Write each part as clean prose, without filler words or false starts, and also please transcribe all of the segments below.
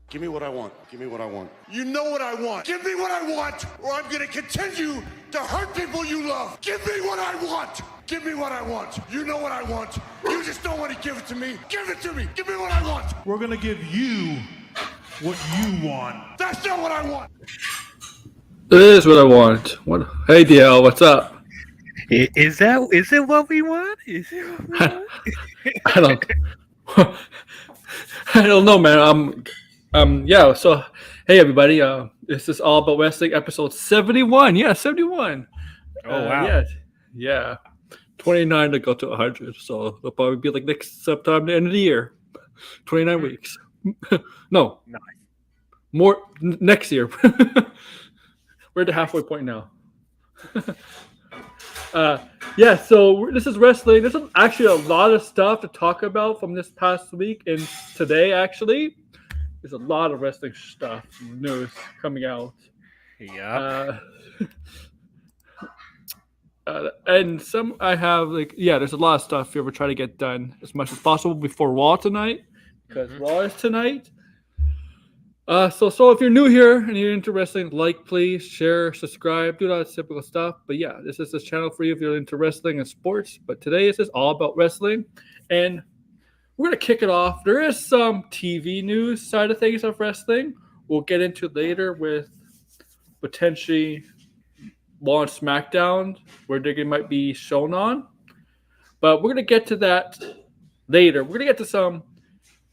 Give me what I want. Give me what I want. You know what I want. Give me what I want, or I'm gonna continue to hurt people you love. Give me what I want. Give me what I want. You know what I want. You just don't want to give it to me. Give it to me. Give me what I want. We're gonna give you what you want. That's not what I want. It is what I want. What? Hey, DL, what's up? Is it what we want? Is it what we want? I don't know, man. Yeah. So, hey, everybody. This is All About Wrestling, episode 71. Yeah, 71. Oh wow. Yeah. 29 to go to 100. So it'll probably be like next sometime the end of the year. 29 weeks. No. Nice. More next year. We're at the halfway point now. Yeah, so this is wrestling. There's actually a lot of stuff to talk about from this past week and today, actually. There's a lot of wrestling stuff, news coming out. Yeah. And some I have, there's a lot of stuff here we're trying to get done as much as possible before Raw tonight, because Raw is tonight. So if you're new here and you're into wrestling, please, share, subscribe, do that typical stuff. But yeah, this is this channel for you if you're into wrestling and sports. But today is just all about wrestling, and we're gonna kick it off. There is some TV news side of things of wrestling. We'll get into later with potentially Raw and SmackDown where they might be shown on. But we're gonna get to that later. We're gonna get to some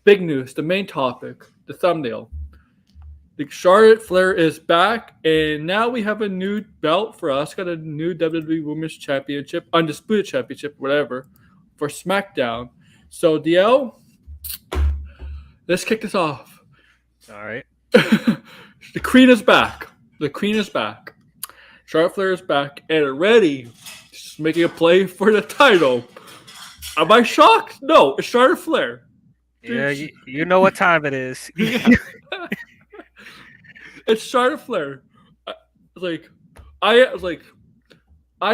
big news, the main topic, the thumbnail. The Charlotte Flair is back, and now we have a new belt for us. Got a new WWE Women's Championship, Undisputed Championship, whatever, for SmackDown. So, DL, let's kick this off. All right. The Queen is back. The Queen is back. Charlotte Flair is back and ready. She's making a play for the title. Am I shocked? No, it's Charlotte Flair. Yeah, you know what time it is. It's Charlotte Flair. I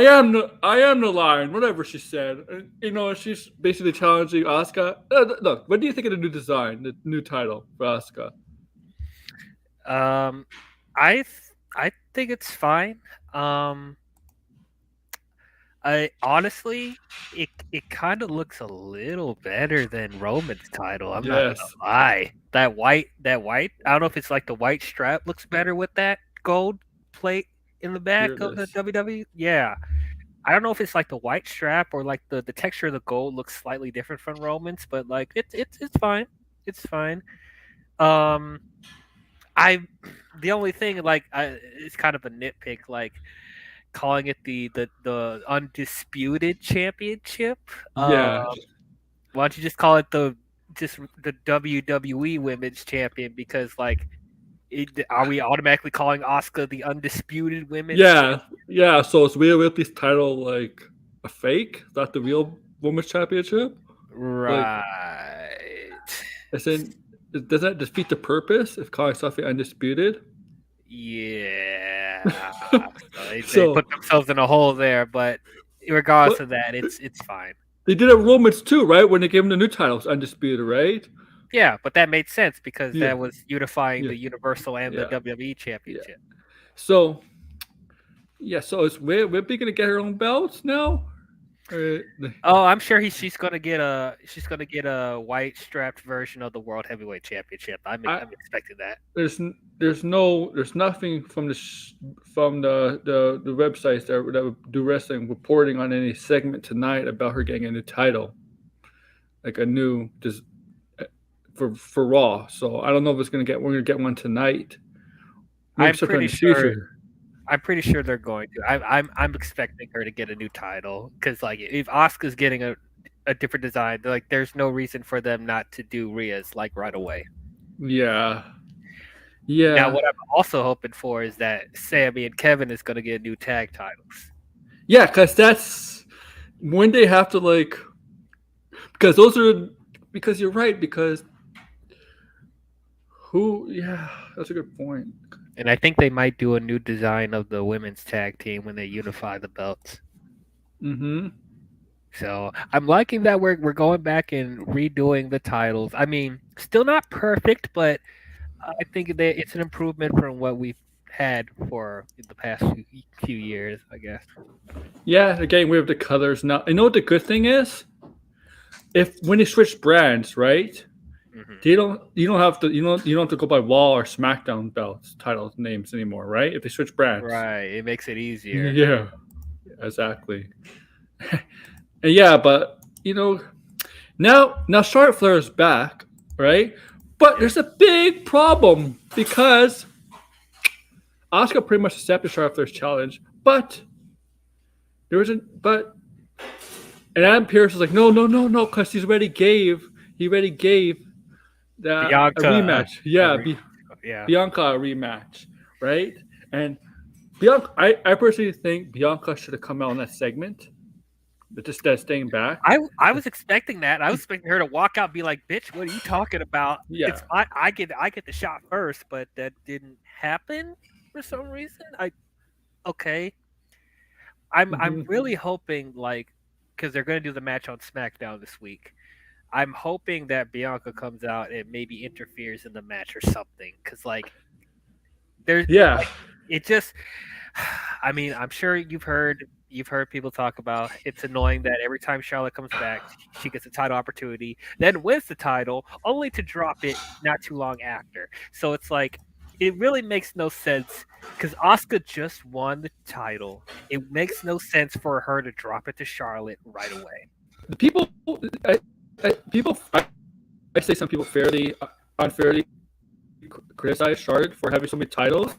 am the lion, whatever she said. She's basically challenging Asuka. Look, what do you think of the new design, the new title for Asuka? I think it's fine. I honestly, it kind of looks a little better than Roman's title. I'm not gonna lie. That white. I don't know if it's like the white strap looks better with that gold plate in the back of the WWE. Yeah, I don't know if it's like the white strap or like the texture of the gold looks slightly different from Roman's, but like it's fine. It's fine. The only thing it's kind of a nitpick, like calling it the Undisputed Championship. Yeah. Why don't you just call it the WWE Women's Champion? Because are we automatically calling Asuka the Undisputed Women's? Yeah, yeah. So is Rhea Ripley's title like a fake? Is that the real Women's Championship? Right. Does that defeat the purpose if calling something undisputed? Yeah. They put themselves in a hole there, but regardless of that, it's fine. They did it with Romans too, right? When they gave him the new titles, undisputed, right? Yeah, but that made sense because that was unifying the Universal and the WWE Championship. So is Rhea Ripley gonna get her own belts now? I'm sure she's gonna get a white strapped version of the World Heavyweight Championship. I'm expecting that. There's nothing from the websites that do wrestling reporting on any segment tonight about her getting a new title, like a new for Raw. So I don't know if we're gonna get one tonight. I'm pretty sure they're going to. I'm expecting her to get a new title because if Asuka's getting a different design, there's no reason for them not to do Rhea's right away. Yeah. Yeah. Now, what I'm also hoping for is that Sammy and Kevin is going to get new tag titles. Yeah, because that's when they have to because those are because you're right because that's a good point. And I think they might do a new design of the women's tag team when they unify the belts. Mm-hmm. So I'm liking that we're going back and redoing the titles. I mean, still not perfect, but I think it's an improvement from what we've had for the past few years, I guess. Yeah, again, we have the colors now. You know what the good thing is? If when they switch brands, right? You don't have to go by Raw or SmackDown belts, titles, names anymore, right? If they switch brands. Right. It makes it easier. Yeah. Exactly. And yeah, but now Charlotte Flair is back, right? But there's a big problem because Asuka pretty much accepted Charlotte Flair's challenge, but and Adam Pearce was like, no, because he already gave that Bianca, a rematch. Yeah. Bianca a rematch, right? And Bianca, I personally think Bianca should have come out in that segment, but just staying back. I was expecting that. I was expecting her to walk out and be like, "Bitch, what are you talking about?" Yeah. I get the shot first, but that didn't happen for some reason. I'm really hoping because they're going to do the match on SmackDown this week. I'm hoping that Bianca comes out and maybe interferes in the match or something. Because there's it just. I mean, I'm sure you've heard people talk about it's annoying that every time Charlotte comes back, she gets a title opportunity, then wins the title, only to drop it not too long after. So it's like it really makes no sense because Asuka just won the title. It makes no sense for her to drop it to Charlotte right away. The people, I say some people unfairly criticize Charlotte for having so many titles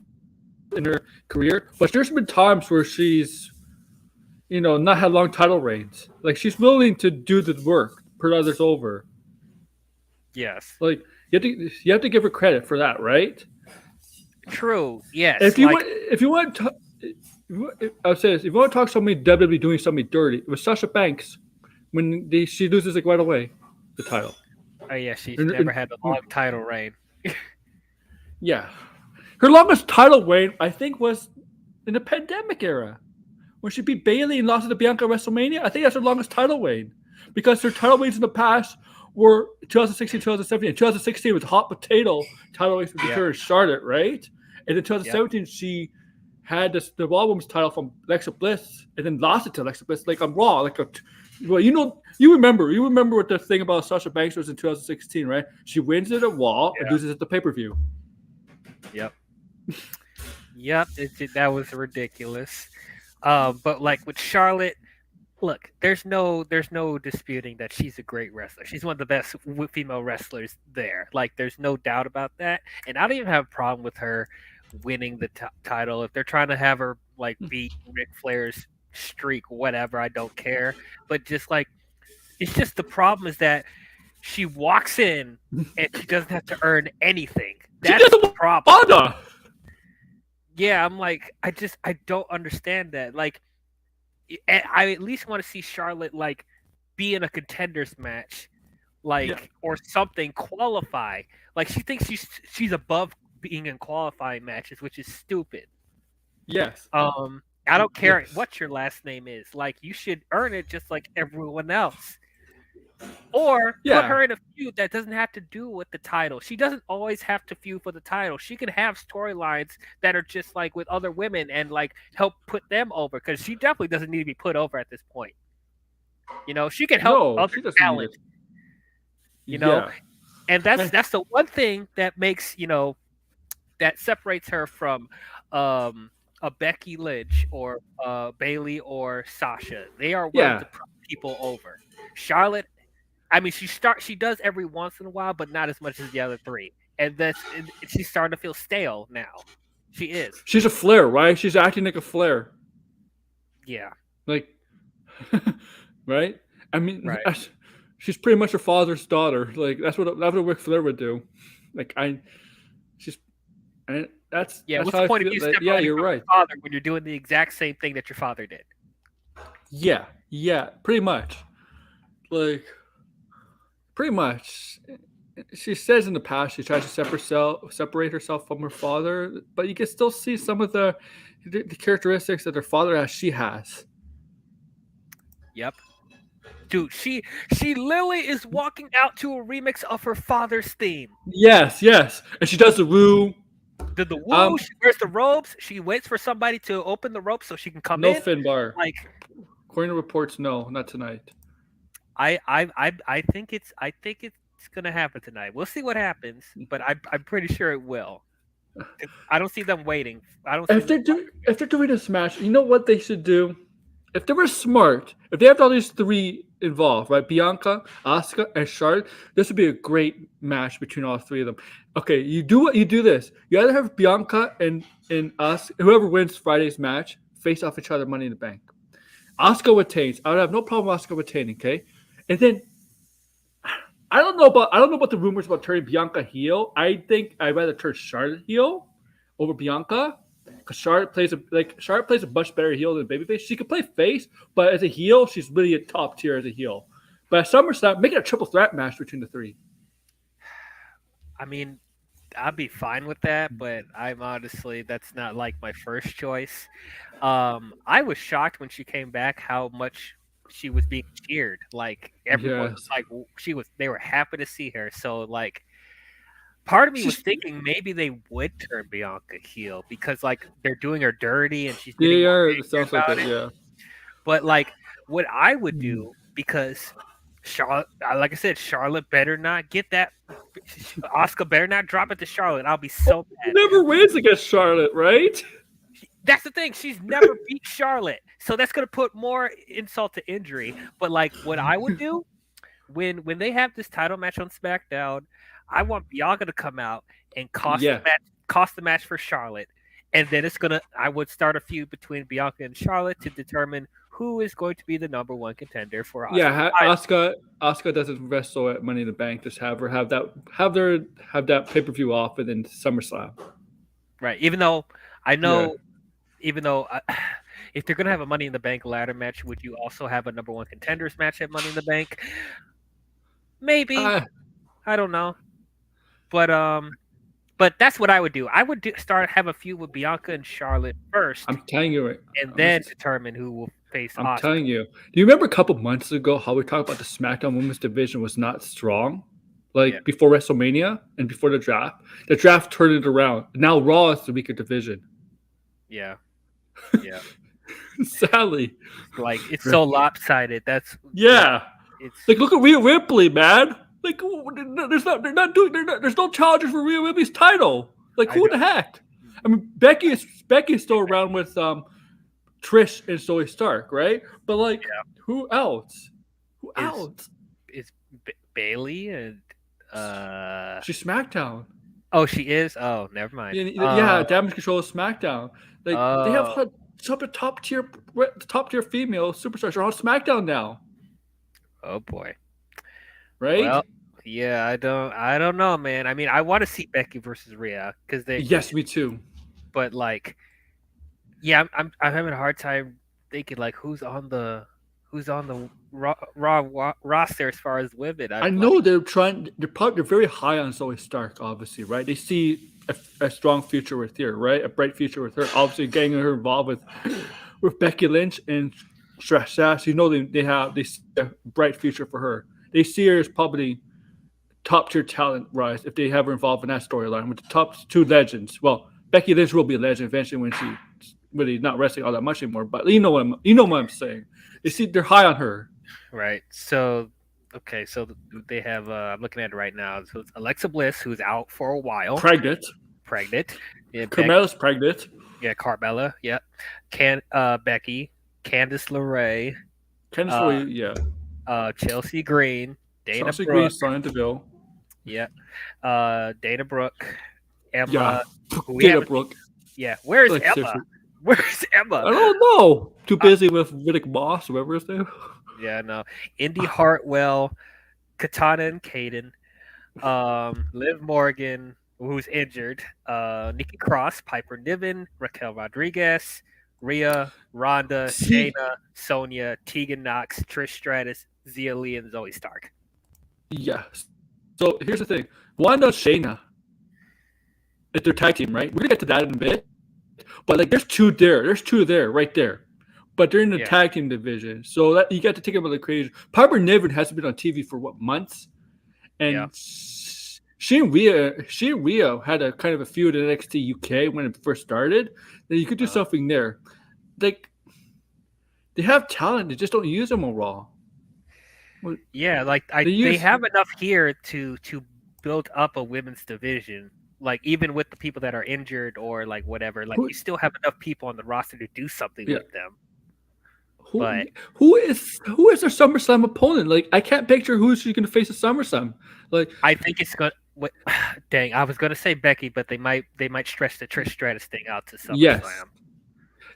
in her career, but there's been times where she's, not had long title reigns. Like she's willing to do the work, put others over. Yes. Like you have to give her credit for that, right? True. Yes. If you want to talk somebody WWE doing something dirty, it was Sasha Banks when she loses right away the title. Oh yeah, she's never had a long title reign. Yeah. Her longest title reign, I think, was in the pandemic era. When she beat Bayley and lost to Bianca at WrestleMania. I think that's her longest title reign. Because her title reigns in the past were 2016, 2017. And 2016 was hot potato title reigns with her and Charlotte, right? And in 2017, she had the Raw Women's title from Alexa Bliss and then lost it to Alexa Bliss, on Raw. You remember what the thing about Sasha Banks was in 2016, right? She wins it at Raw and loses it at the pay-per-view. Yep. That was ridiculous. But with Charlotte, look, there's no disputing that she's a great wrestler. She's one of the best female wrestlers there. There's no doubt about that. And I don't even have a problem with her winning the title. If they're trying to have her beat Ric Flair's streak, whatever, I don't care. But just it's just the problem is that she walks in and she doesn't have to earn anything. That's the problem. Yeah, I'm I don't understand that. I at least want to see Charlotte be in a contenders match, or something, qualify. She thinks she's above being in qualifying matches, which is stupid. Yes. I don't care what your last name is. You should earn it just like everyone else. Or put her in a feud that doesn't have to do with the title. She doesn't always have to feud for the title. She can have storylines that are just with other women and help put them over, because she definitely doesn't need to be put over at this point. She can help other talent. And that's the one thing that makes that separates her from a Becky Lynch or Bayley or Sasha. They are willing to put people over. Charlotte, I mean, she does every once in a while, but not as much as the other three. And she's starting to feel stale now. She is. She's a Flair, right? She's acting like a Flair. Yeah. Right? I mean, right. She's pretty much her father's daughter. That's what Ric Flair would do. And that's what's how the I point of feel. you That, stepping yeah, on you're your right. father when you're doing the exact same thing that your father did? Yeah, pretty much. Like, pretty much. She says in the past she tries to separate herself from her father, but you can still see some of the characteristics that her father has. She has. Yep. Dude, she literally is walking out to a remix of her father's theme. Yes, and she does the woo. The woo, she wears the ropes. She waits for somebody to open the ropes so she can come No in. Finbar. Like, according to reports, no, not tonight. I think it's gonna happen tonight. We'll see what happens, but I'm pretty sure it will. I don't see them waiting. If they're doing this match, you know what they should do? If they were smart, if they have all these three involved, right? Bianca, Asuka, and Charlotte, this would be a great match between all three of them. Okay, you do this. You either have Bianca and us, whoever wins Friday's match, face off each other Money in the Bank. Asuka retains. I would have no problem with Asuka retaining, okay? And then I don't know about the rumors about turning Bianca heel. I think I'd rather turn Charlotte heel over Bianca. Because Charlotte plays a much better heel than babyface. She could play face, but as a heel, she's really a top tier as a heel. But at SummerSlam, make it a triple threat match between the three. I mean, I'd be fine with that, but I'm honestly that's not like my first choice. I was shocked when she came back how much she was being cheered. Like everyone was like they were happy to see her. So like part of me was thinking maybe they would turn Bianca heel because like they're doing her dirty and she's getting it sounds like that, yeah. But like what I would do, because Charlotte, like I said, Charlotte better not get that. Asuka better not drop it to Charlotte. I'll be so mad. Never wins against Charlotte, right? That's the thing. She's never beat Charlotte, so that's gonna put more insult to injury. But like, what I would do when they have this title match on SmackDown, I want Bianca to come out and cost the match for Charlotte, and then I would start a feud between Bianca and Charlotte to determine who is going to be the number one contender for Asuka. Yeah, Asuka doesn't wrestle at Money in the Bank. Just have her have that pay-per-view off and then SummerSlam. Right. Even though I know, if they're gonna have a Money in the Bank ladder match, would you also have a number one contenders match at Money in the Bank? Maybe. I don't know. But that's what I would do. I would have a feud with Bianca and Charlotte first. I'm telling you, and then determine who will face. I'm telling you. Do you remember a couple months ago how we talked about the SmackDown Women's division was not strong, before WrestleMania and before the draft? The draft turned it around. Now Raw is the weaker division. Yeah. Sadly, like it's so lopsided. It's like look at Rhea Ripley, man. Like there's no challengers for Rhea Ripley's title. Like who the heck? I mean, Becky is still around with Trish and Zoe Stark, right? But like, who else? Who else? Is Bailey and she's SmackDown. Oh, she is. Oh, never mind. Damage Control is SmackDown. Like they have some of the top tier female superstars are on SmackDown now. Oh boy. Right? Well, yeah, I don't know, man. I mean, I want to see Becky versus Rhea because they. Yes, me too. But like, yeah, I'm having a hard time thinking like who's on the Raw roster as far as women. I know they're trying. They're very high on Zoe Stark, obviously, right? They see a strong future with her, right? A bright future with her. Obviously, getting her involved with Becky Lynch and Trish. You know they see a bright future for her. They see her as probably top tier talent rise if they have her involved in that storyline with the top two legends. Well, Becky Lynch will be a legend eventually when she's really not wrestling all that much anymore. But you know what I'm saying. They see they're high on her. Right. So okay. So they have. I'm looking at it right now. So it's Alexa Bliss, who's out for a while. Pregnant. Yeah, Carmella's pregnant. Yeah, Carmella. Yep. Becky, Candice LeRae. Chelsea Green, Dana Brooke. Green, Sonya Deville. Yeah. Dana Brooke. Emma. Yeah. Dana Brooke. Yeah. Where's Emma? Where's Emma? I don't know. Too busy with Riddick Moss, whoever his name. Yeah, no. Indy Hartwell, Katana and Kaden, Liv Morgan, who's injured. Nikki Cross, Piper Niven, Raquel Rodriguez, Rhea, Ronda, See, Shayna, Sonya, Tegan Knox, Trish Stratus, Xia Li, and Zoe Stark. yeah. So here's the thing: Wanda, Shayna, it's their tag team, right? We're gonna get to that in a bit. But like, there's two there, right there. But they're in the tag team division, so that you got to take about the equation. Piper Niven hasn't been on TV for what, months, and she and Rhea had a kind of a feud in NXT UK when it first started. Then you could do something there. Like, they have talent, they just don't use them on Raw. Yeah, like they have enough here to build up a women's division. Like, even with the people that are injured or like whatever, like you still have enough people on the roster to do something with them. Who is their SummerSlam opponent? Like, I can't picture who's going to face a SummerSlam. Like, I think it's going. Dang, I was going to say Becky, but they might stretch the Trish Stratus thing out to SummerSlam. Yes.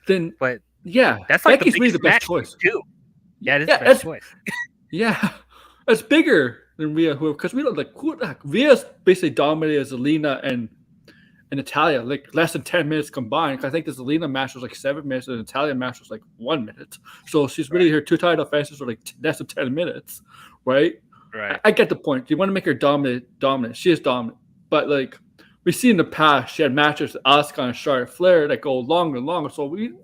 Then, but yeah, that's like Becky's really the best choice too. Yeah, it is the best choice. Yeah, it's bigger than Rhea, because we don't like Rhea's basically dominated Zelina and Natalia, like less than 10 minutes combined. I think the Zelina match was like 7 minutes, and the Natalia match was like 1 minute. So she's really her two title offenses for like less than 10 minutes, right? Right. I get the point. You want to make her dominant. She is dominant, but like we see in the past, she had matches with Asuka and Charlotte Flair that go longer and longer. So you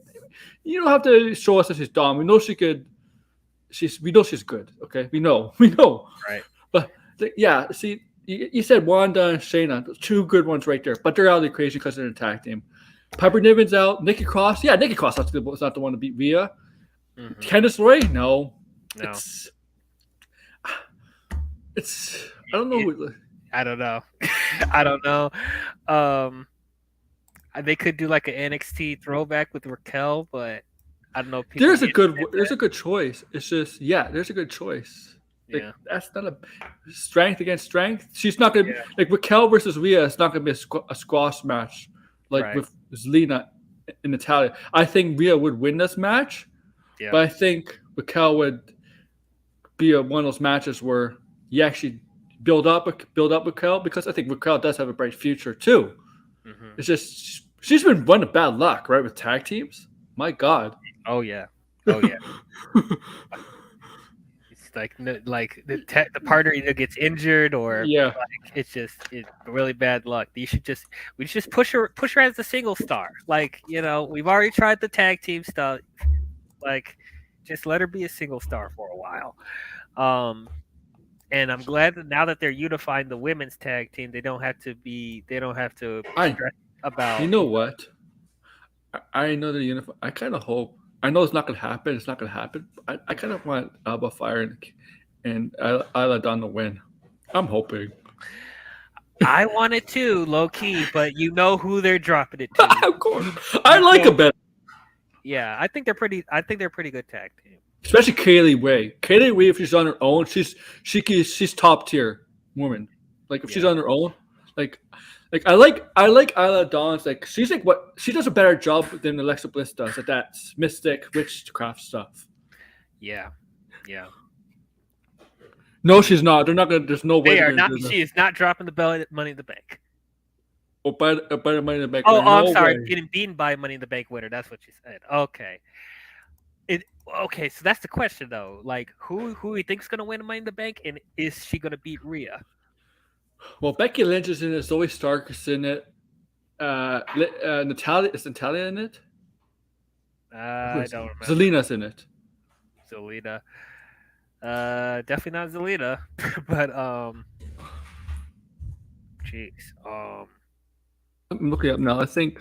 don't have to show us that she's dominant. We know she could. We know she's good. Okay, we know. Right. But yeah, see. You said Wanda and Shayna, two good ones right there, but they're out of the equation because they're in a tag team. Piper Niven's out. Nikki Cross, Nikki Cross is not the one to beat Rhea. Mm-hmm. Candice LeRae, no. It's I don't know. I don't know. I don't know. They could do like an NXT throwback with Raquel, but I don't know. If there's a good choice. It's just there's a good choice. Like, that's not a strength against strength. She's not gonna like Raquel versus Rhea. It's not gonna be a squash match like with Zelina and Natalia. I think Rhea would win this match, but I think Raquel would be one of those matches where you actually build up Raquel, because I think Raquel does have a bright future too. Mm-hmm. It's just she's been running bad luck, right, with tag teams. My God. Oh yeah. Like the partner either gets injured or it's really bad luck. We should just push her as a single star. Like, we've already tried the tag team stuff. Like, just let her be a single star for a while. And I'm glad that now that they're unifying the women's tag team, they don't have to stress about. You know what? I know they're unified. I kind of hope. I know it's not going to happen. It's not going to happen. I kind of want Alba Fire and Isla Dawn to win. I'm hoping. I want it too, low key, but you know who they're dropping it to. Of course, I like a better. Yeah, I think they're pretty good tag team. Especially Kaylee Ray. Kaylee Ray, if she's on her own, she's top tier woman. Like if she's on her own, like I like Isla Dawn's, like she's like what she does a better job than Alexa Bliss does at that mystic witchcraft stuff. Yeah. No, she's not. They're not gonna. There's no way. She is not dropping the belt at Money in the Bank. Or by the Money in the Bank. I'm sorry. Getting beaten by Money in the Bank winner. That's what she said. Okay. Okay. So that's the question though. Like, who he thinks gonna win Money in the Bank, and is she gonna beat Rhea? Well, Becky Lynch is in it. Zoe Stark is in it. Natalia in it? I don't remember. Zelina's in it. Zelina. Definitely not Zelina. But jeez. I'm looking up now. I think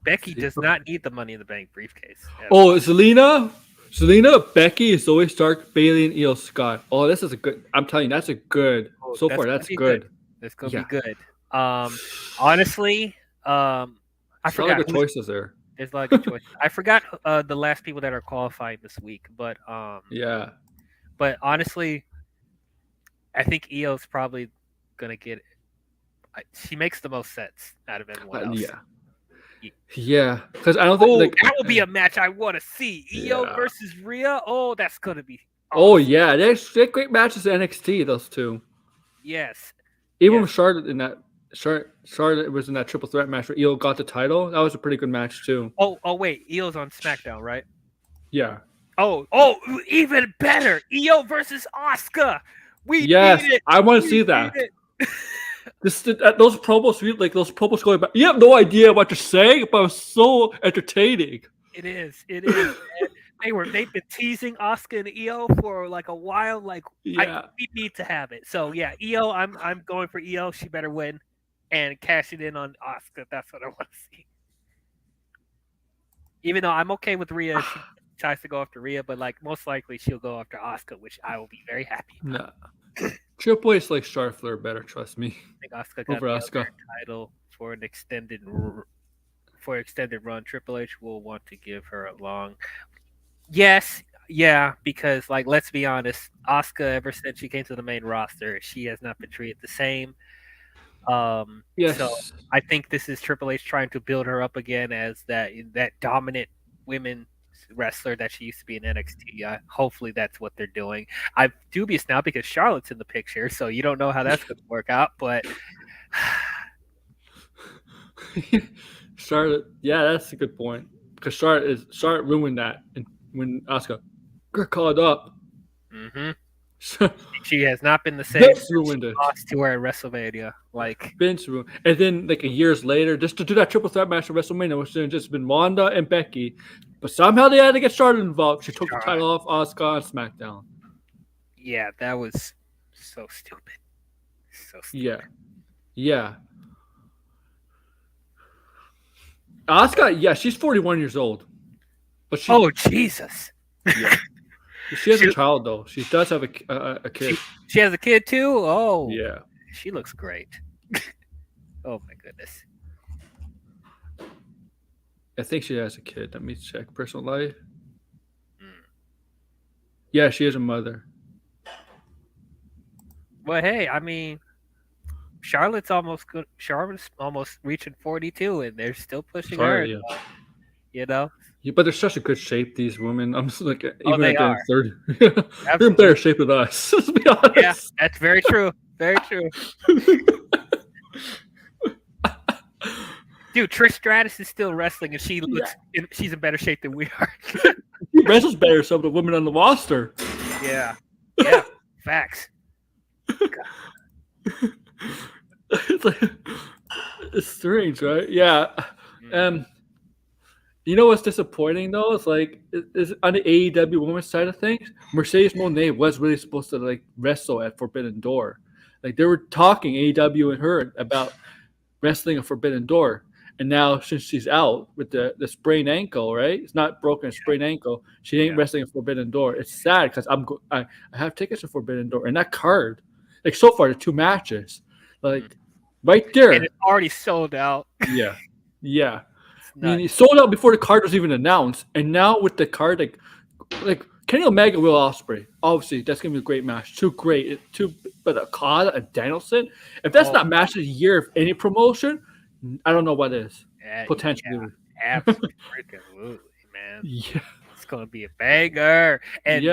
Becky does not need the Money in the Bank briefcase. Oh, Zelina, Becky, Zoe Stark, Bayley, and Io Scott. Oh, this is a good. I'm telling you, that's a good. So far, that's good. That's gonna be good. Honestly, I forgot the choices there. There's a lot of good choices. I forgot the last people that are qualifying this week, but yeah. But honestly, I think Io's probably gonna get. She makes the most sense out of everyone else. Yeah, because I don't think that will be a match I want to see. Io versus Rhea. Oh, that's gonna be. Awesome. Oh yeah, they're great matches in NXT. Those two. Yes. Even with Charlotte in that Charlotte was in that triple threat match where Io got the title. That was a pretty good match too. Oh wait, Io's on SmackDown, right? Yeah. Oh, even better. Io versus Asuka. We need it. I want to see that. Those promos going back. You have no idea what you're saying, but it's so entertaining. It is. They've been teasing Asuka and Io for like a while. Like, we need to have it. So yeah, Io, I'm going for Io. She better win and cash it in on Asuka. That's what I want to see. Even though I'm okay with Rhea, she tries to go after Rhea, but like most likely she'll go after Asuka, which I will be very happy about. No. Triple H likes Charlotte Flair better, trust me. I think Asuka got the title for an extended run. Triple H will want to give her a long. Yes, yeah, because like let's be honest, Asuka ever since she came to the main roster, she has not been treated the same. Yes. So I think this is Triple H trying to build her up again as that dominant women wrestler that she used to be in NXT. Hopefully that's what they're doing. I'm dubious now because Charlotte's in the picture, so you don't know how that's going to work out. But Charlotte, yeah, that's a good point because Charlotte ruined that when Asuka got called up. Mm-hmm. She has not been the same. Vince ruined it. Lost to her at WrestleMania, like Vince ruined. And then like years later, just to do that triple threat match at WrestleMania, which had just been Wanda and Becky, but somehow they had to get Charlotte involved. She took the title off Asuka on SmackDown. Yeah, that was so stupid. So stupid. Yeah. Asuka, she's 41 years old, but she. Oh Jesus! Yeah. She has a child though. She does have a kid. She has a kid too. Oh yeah. She looks great. Oh my goodness. I think she has a kid. Let me check personal life. Yeah, she is a mother. Well, hey, I mean, Charlotte's almost good. Charlotte's almost reaching 42, and they're still pushing her. Yeah. You know. Yeah, but they're such a good shape. These women. I'm just like, even they at are. 30, they're in better shape than us. Let's be honest. Yeah, that's very true. Very true. Dude, Trish Stratus is still wrestling, and she's in better shape than we are. She wrestles better than some of the women on the roster. Yeah, facts. It's strange, right? Yeah. You know what's disappointing though? It's like is on the AEW women's side of things, Mercedes Moné was really supposed to like wrestle at Forbidden Door. Like they were talking AEW and her about wrestling a Forbidden Door. And now since she's out with the sprained ankle, right? It's not broken, sprained ankle. She ain't wrestling a Forbidden Door. It's sad because I have tickets to Forbidden Door and that card, like so far the 2 matches, like right there. And it's already sold out. Yeah. I mean, it sold out before the card was even announced, and now with the card, like Kenny Omega, Will Ospreay, obviously that's gonna be a great match. But Okada and Danielson, if that's not match of the year of any promotion, I don't know what is. Potentially, absolutely, man. Yeah, it's gonna be a banger. And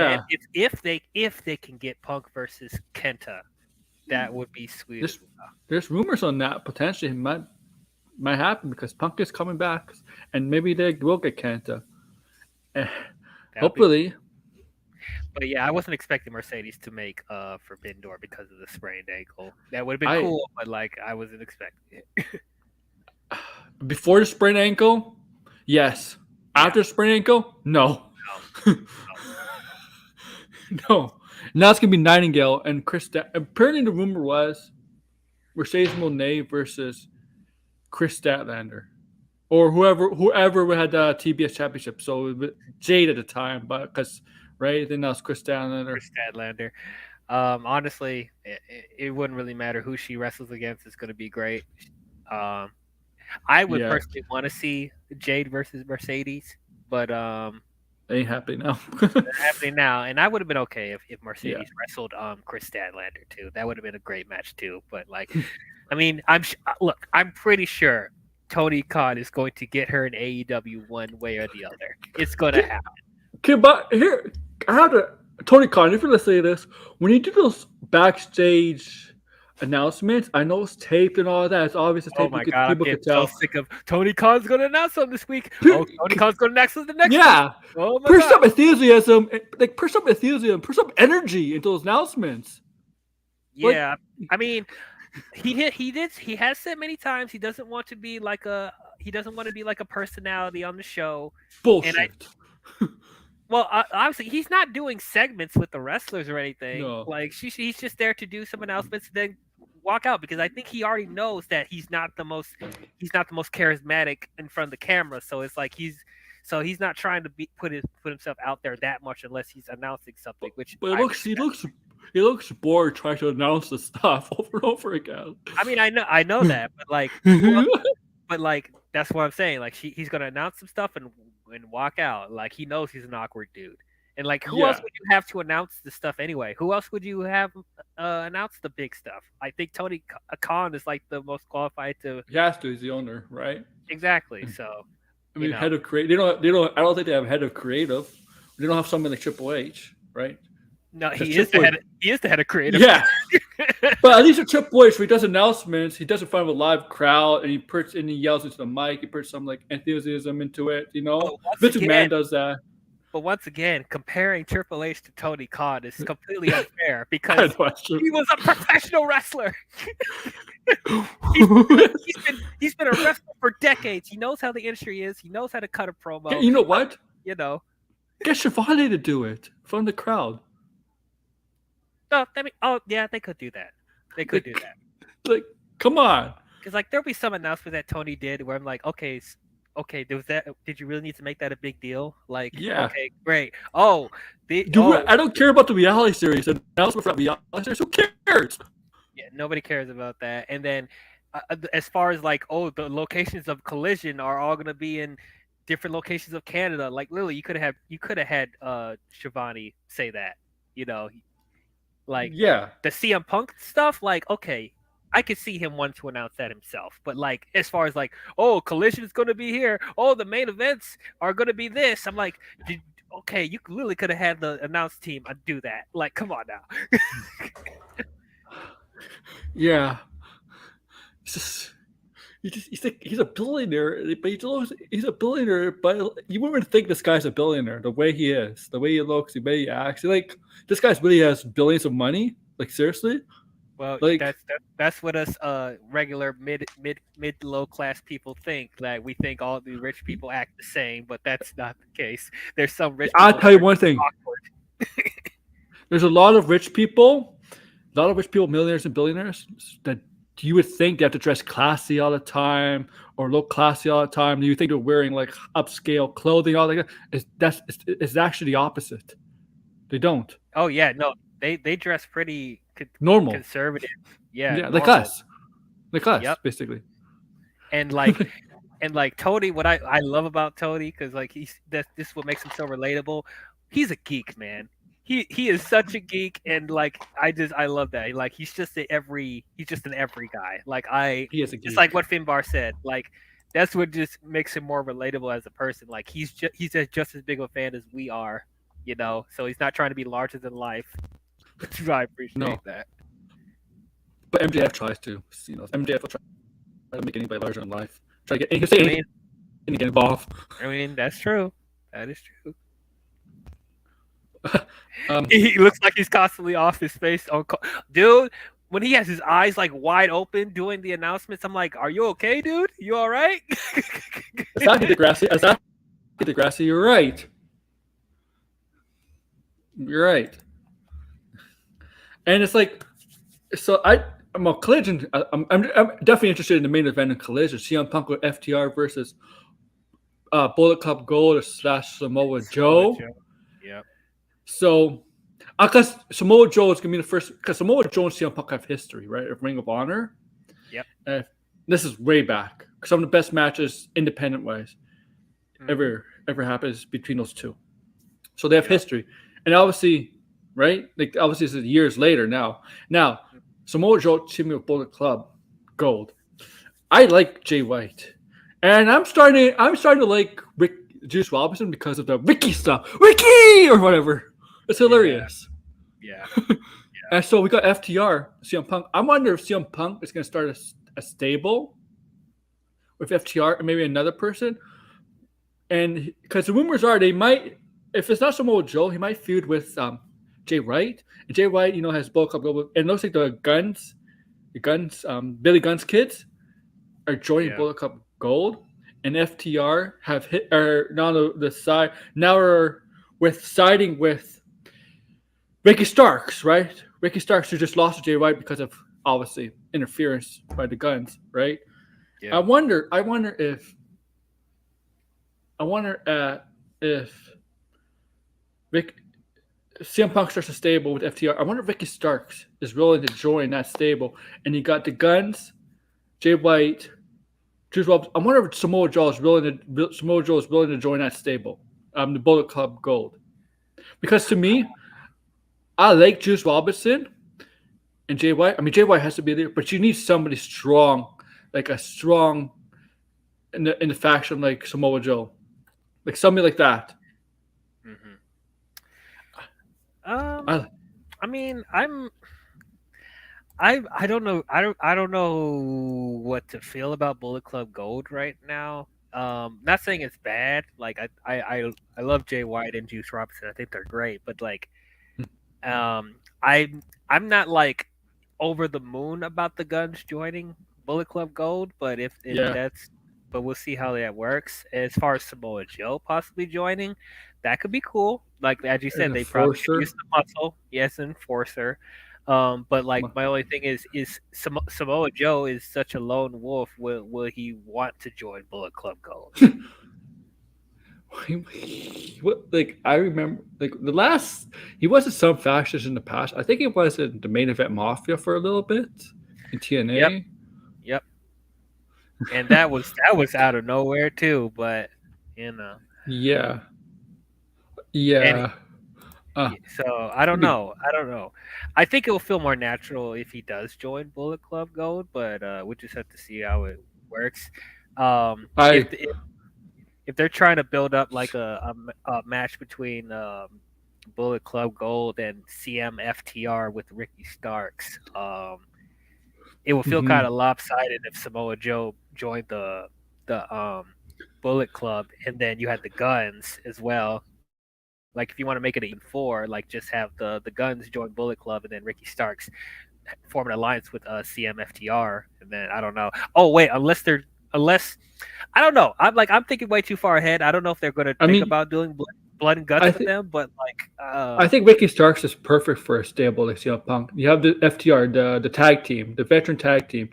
if they can get Punk versus Kenta, that would be sweet. There's rumors on that potentially might happen because Punk is coming back, and maybe they will get Kenta. Hopefully. But yeah, I wasn't expecting Mercedes to make Forbidden Door because of the sprained ankle. That would have been cool, but like I wasn't expecting it. Before the sprained ankle, yes. After the sprained ankle, no. No. Now it's gonna be Nightingale and Chris. Apparently, the rumor was Mercedes Moné versus Chris Statlander, or whoever had the TBS championship. So Jade at the time, but because then that was Chris Statlander. Honestly, it wouldn't really matter who she wrestles against. It's going to be great. I would personally want to see Jade versus Mercedes, but ain't happening now. Happening now, and I would have been okay if Mercedes wrestled Chris Statlander too. That would have been a great match too. But like. I mean, I'm pretty sure Tony Khan is going to get her in AEW one way or the other. It's going to happen. Okay, but here, I have to, Tony Khan, if you're listening to this, when you do those backstage announcements. I know it's taped and all that. It's obvious it's Oh taped. my People god, I'm could getting tell. so sick of Tony Khan's gonna announce something this week. Oh, Tony Khan's gonna announce something the next week. Yeah. Oh my Put god. some enthusiasm, put some energy into those announcements. Yeah, I mean, he has said many times he doesn't want to be like a personality on the show. Bullshit. Well, obviously he's not doing segments with the wrestlers or anything. No. Like he's just there to do some announcements and then walk out, because I think he already knows that he's not the most charismatic in front of the camera. So it's like he's not trying to put himself out there that much unless he's announcing something. But he looks bored trying to announce the stuff over and over again. I mean, I know that, but like, that's what I'm saying. Like he's gonna announce some stuff and walk out. Like he knows he's an awkward dude. And like, who else would you have to announce the stuff anyway? Who else would you have announce the big stuff? I think Tony Khan is like the most qualified to. He has to. He's the owner, right? Exactly. So, I mean, head of creative. They don't. I don't think they have head of creative. They don't have someone like Triple H, right? No, he is the head of creative. Yeah, but at least a Triple H, where he does announcements, he does it in front of a live crowd, and he yells into the mic. He puts some like enthusiasm into it. You know, Vince McMahon does that. But once again, comparing Triple H to Tony Khan is completely unfair because he was a professional wrestler. he's been a wrestler for decades. He knows how the industry is. He knows how to cut a promo. You know what? You know, get Shivani to do it from the crowd. No, they could do that. They could do that. Like, come on. Because like there'll be some announcement that Tony did where I'm like, okay, did you really need to make that a big deal? Like, okay, great. I don't care about the reality series. Announcement for the reality series. Who cares? Yeah, nobody cares about that. And then, as far as like, the locations of Collision are all gonna be in different locations of Canada. Like, literally, you could have had Shivani say that. You know, like the CM Punk stuff. Like, okay, I could see him want to announce that himself. But like, as far as like, Collision is going to be here. The main events are going to be this. I'm like, okay, you literally could have had the announce team do that. Like, come on now. Yeah. He's a billionaire, but he's a billionaire, but you wouldn't think this guy's a billionaire the way he is, the way he looks, the way he acts. Like, this guy really has billions of money. Like, seriously? Well, like, that's what us regular mid low class people think. Like, we think all the rich people act the same, but that's not the case. There's some rich. I'll tell you one thing. There's a lot of rich people, millionaires and billionaires, that you would think they have to dress classy all the time or look classy all the time. You think they're wearing like upscale clothing, all that. It's actually the opposite. They don't. Oh yeah, no, they dress pretty normal, conservative. Yeah, like us, yep. Basically. And like, Tony, what I love about Tony, because like this is what makes him so relatable. He's a geek, man. He is such a geek, and like I love that. Like he's just an every guy. Like he is a geek. It's like what Finbar said. Like that's what just makes him more relatable as a person. Like he's just as big of a fan as we are, you know. So he's not trying to be larger than life. I appreciate that. But MJF tries to. You know, MJF will try to make anybody larger than life. Try to get involved. I mean, that's true. That is true. He looks like he's constantly off his face. Dude, when he has his eyes like wide open doing the announcements, I'm like, are you okay, dude? You all right? Asuka Degrassi, you're right. You're right. And it's like, so I'm a Collision. I'm definitely interested in the main event in Collision. CM Punk with FTR versus Bullet Club Gold / Samoa Joe. Yep. So, because Samoa Joe is going to be the first, because Samoa Joe and CM Punk have history, right? Of Ring of Honor. Yep. This is way back. Some of the best matches, independent-wise, ever happens between those two. So they have history. And obviously, right? Like, obviously, this is years later now. Now, Samoa Joe teaming with Bullet Club Gold. I like Jay White. And I'm starting to like Juice Robinson because of the Ricky stuff. Ricky! Or whatever. It's hilarious. Yeah. And so we got FTR, CM Punk. I wonder if CM Punk is going to start a stable with FTR and maybe another person. And because the rumors are they might, if it's not Samoa Joe, he might feud with Jay White. And Jay White, has Bullet Club Global. And it looks like Billy Gunn's kids are joining Bullet Club Gold. And FTR are now the side. Now are siding with Ricky Starks, right? Ricky Starks, who just lost to Jay White because of obviously interference by the Guns, right? Yeah. I wonder if CM Punk starts a stable with FTR. I wonder if Ricky Starks is willing to join that stable. And you got the Guns, Jay White, Juice Robinson. I wonder if Samoa Joe is willing to join that stable, the Bullet Club Gold. Because to me, I like Juice Robinson and Jay White. I mean, Jay White has to be there, but you need somebody strong, like a strong in the faction like Samoa Joe, like somebody like that. I mean, I don't know. I don't know what to feel about Bullet Club Gold right now. Not saying it's bad. Like I love Jay White and Juice Robinson. I think they're great. But like, I'm not like over the moon about the Guns joining Bullet Club Gold. But if that's, but we'll see how that works. As far as Samoa Joe possibly joining, that could be cool. Like as you said, they probably could use the muscle. Yes, enforcer. But like my only thing is Samoa Joe is such a lone wolf. Will he want to join Bullet Club Gold? Like I remember, like he was in some factions in the past. I think he was in the Main Event Mafia for a little bit in TNA. Yep. And that was out of nowhere too. But Yeah. So I don't know. I think it will feel more natural if he does join Bullet Club Gold, but we'll just have to see how it works. If they're trying to build up like a match between Bullet Club Gold and CMFTR with Ricky Starks, it will feel kind of lopsided if Samoa Joe joined the Bullet Club, and then you had the Guns as well. Like if you want to make it an 4, like just have the Guns join Bullet Club and then Ricky Starks form an alliance with CMFTR, and then I don't know. Oh wait, unless I don't know. I'm thinking way too far ahead. I don't know if they're going to think about doing blood and guts with them, but like I think Ricky Starks is perfect for a stable like CM Punk. You have the FTR, the tag team, the veteran tag team.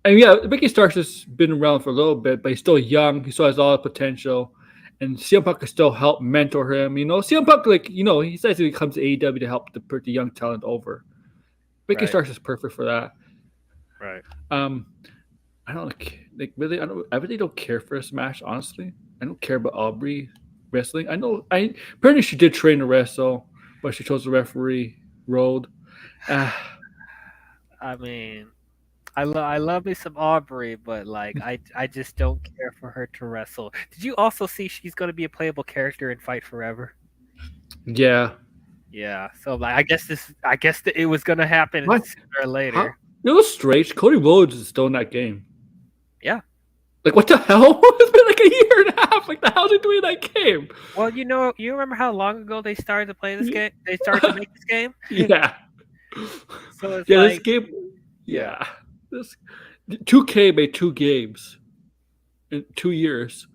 And yeah, Ricky Starks has been around for a little bit, but he's still young. He still has a lot of potential. And CM Punk can still help mentor him. CM Punk, he says he comes to AEW to help the young talent over. Ricky Starks is perfect for that. Right. I really don't care for this match, honestly. I don't care about Aubrey wrestling. Apparently she did train to wrestle, but she chose the referee Rhodes. I mean, I love me some Aubrey, but like I just don't care for her to wrestle. Did you also see she's going to be a playable character in Fight Forever? Yeah. Yeah. So like, I guess it was going to happen sooner or later. It was strange. Cody Rhodes is still in that game. Yeah. Like what the hell? It's been like a year and a half. Like the hell are they doing that game? Well, you remember how long ago they started to play this game? They started to make this game. Yeah. So it's this game. Yeah. This 2K made 2 games in 2 years.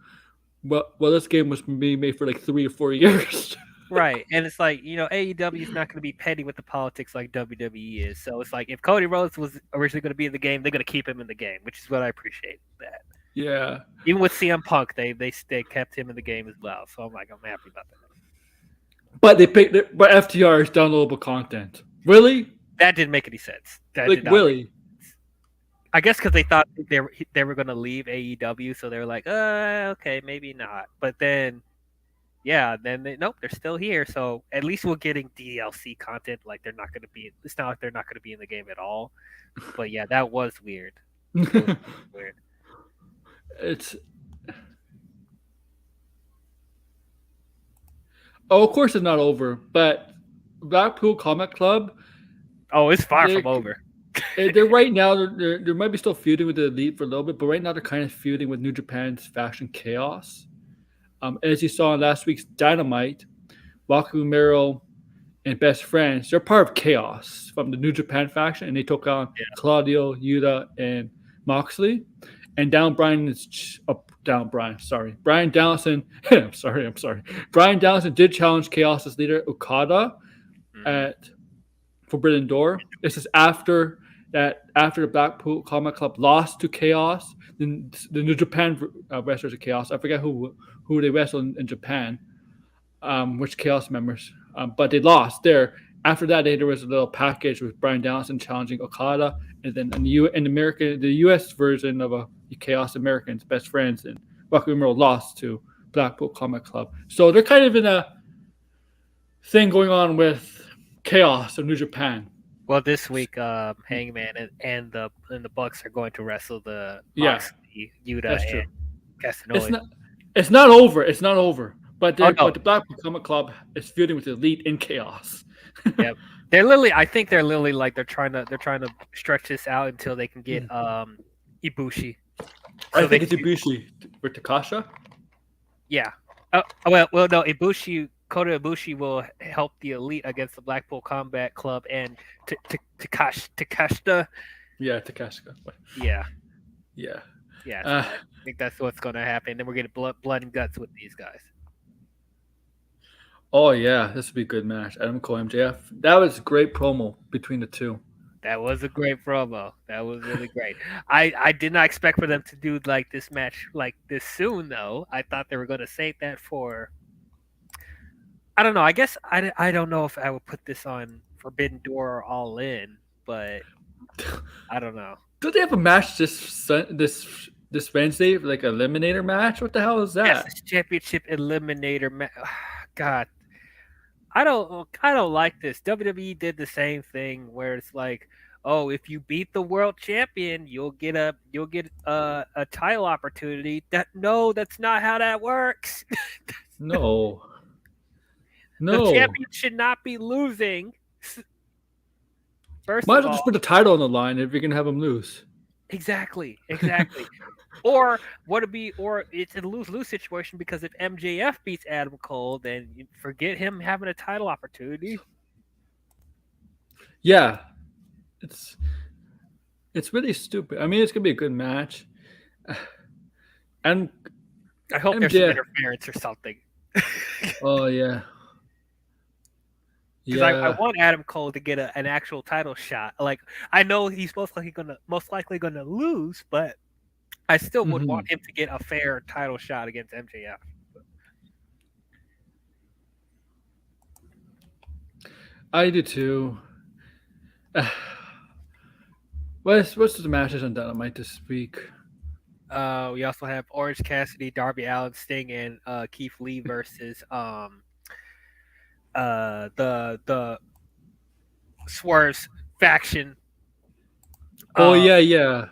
Well, this game was being made for like 3 or 4 years. Right, and it's like AEW is not going to be petty with the politics like WWE is. So it's like if Cody Rhodes was originally going to be in the game, they're going to keep him in the game, which is what I appreciate. That. Yeah. Even with CM Punk, they kept him in the game as well. So I'm happy about that. But but FTR is downloadable content. Really? That didn't make any sense. Really? I guess because they thought they were going to leave AEW, so they were like, okay, maybe not. But then. Yeah, then they're still here. So at least we're getting DLC content. Like they're not going to be. It's not like they're not going to be in the game at all. But yeah, that was weird. Weird. Of course, it's not over. But Blackpool Comic Club, Oh, it's far from over. They're right now. They might be still feuding with the Elite for a little bit, but right now they're kind of feuding with New Japan's faction Chaos. As you saw in last week's Dynamite, Wakumiro and Best Friends, they're part of Chaos from the New Japan faction, and they took on Claudio, Yuta, and Moxley. And Brian Danielson. I'm sorry. Brian Danielson did challenge Chaos's leader Okada at Forbidden Door. This is after the Blackpool Combat Club lost to Chaos. The New Japan wrestlers of Chaos. I forget who they wrestled in Japan, which Chaos members. But they lost there. After that, there was a little package with Brian Danielson challenging Okada, and then the U.S. version of Chaos Americans, Best Friends, and Wakumiro lost to Blackpool Combat Club. So they're kind of in a thing going on with Chaos of New Japan. Well, this week, Hangman and the Bucks are going to wrestle the Moxley, Yuta, and Casanova. It's not over. But the Blackpool Combat Club is feuding with the Elite in Chaos. Yeah, I think they're literally like they're trying to stretch this out until they can get Ibushi. I think it's Ibushi with Takasha. Yeah. Well, no, Kota Ibushi will help the Elite against the Blackpool Combat Club and Takashita. Yeah, Takashita. Yeah. Yeah. Yeah. So I think that's what's going to happen. Then we're getting blood and guts with these guys. Oh yeah, this would be a good match. Adam Cole, MJF. That was a great promo between the two. That was a great promo. That was really great. I did not expect for them to do like this match like this soon, though. I thought they were going to save that for. I don't know. I guess I don't know if I would put this on Forbidden Door or All In, but I don't know. Do they have a match this Wednesday, like an eliminator match? What the hell is that? Yes, it's championship eliminator match. God, I don't like this. WWE did the same thing where it's like, oh, if you beat the world champion, you'll get a title opportunity. That's not how that works. No. The champion should not be losing. Might as well just put the title on the line if you're gonna have him lose. Exactly. Or it's a lose-lose situation because if MJF beats Adam Cole, then you forget him having a title opportunity. Yeah, it's really stupid. I mean, it's gonna be a good match, and I hope there's some interference or something. Oh yeah. Because I want Adam Cole to get an actual title shot. Like I know he's most likely gonna lose, but I still would want him to get a fair title shot against MJF. I do too. What's the matches on Dynamite this week? We also have Orange Cassidy, Darby Allin, Sting, and Keith Lee versus the Swerve's faction. Yeah.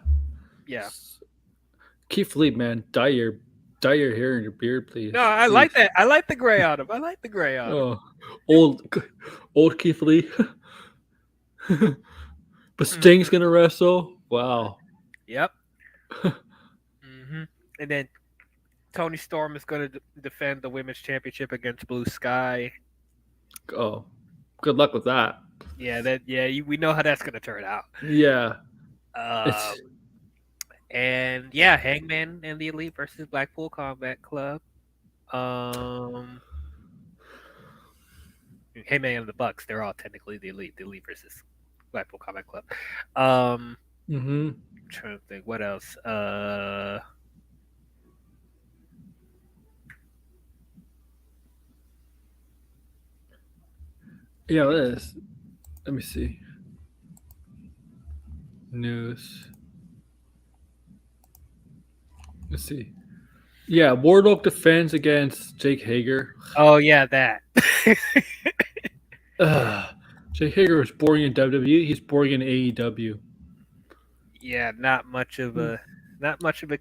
Keith Lee, man, dye your hair and your beard, please. No, I like that. I like the gray on him. Oh, old Keith Lee. But Sting's gonna wrestle. Wow. Yep. And then Toni Storm is going to defend the women's championship against Blue Sky. Oh, good luck with that. Yeah, we know how that's going to turn out. Yeah. And yeah, Hangman and the Elite versus Blackpool Combat Club. Hangman and the Bucks, they're all technically the Elite. The Elite versus Blackpool Combat Club. I'm trying to think what else. Yeah, it is. Let me see. News. Let's see. Yeah, Wardlow defends against Jake Hager. Oh yeah, that. Jake Hager was boring in WWE. He's boring in AEW. Yeah, not much of a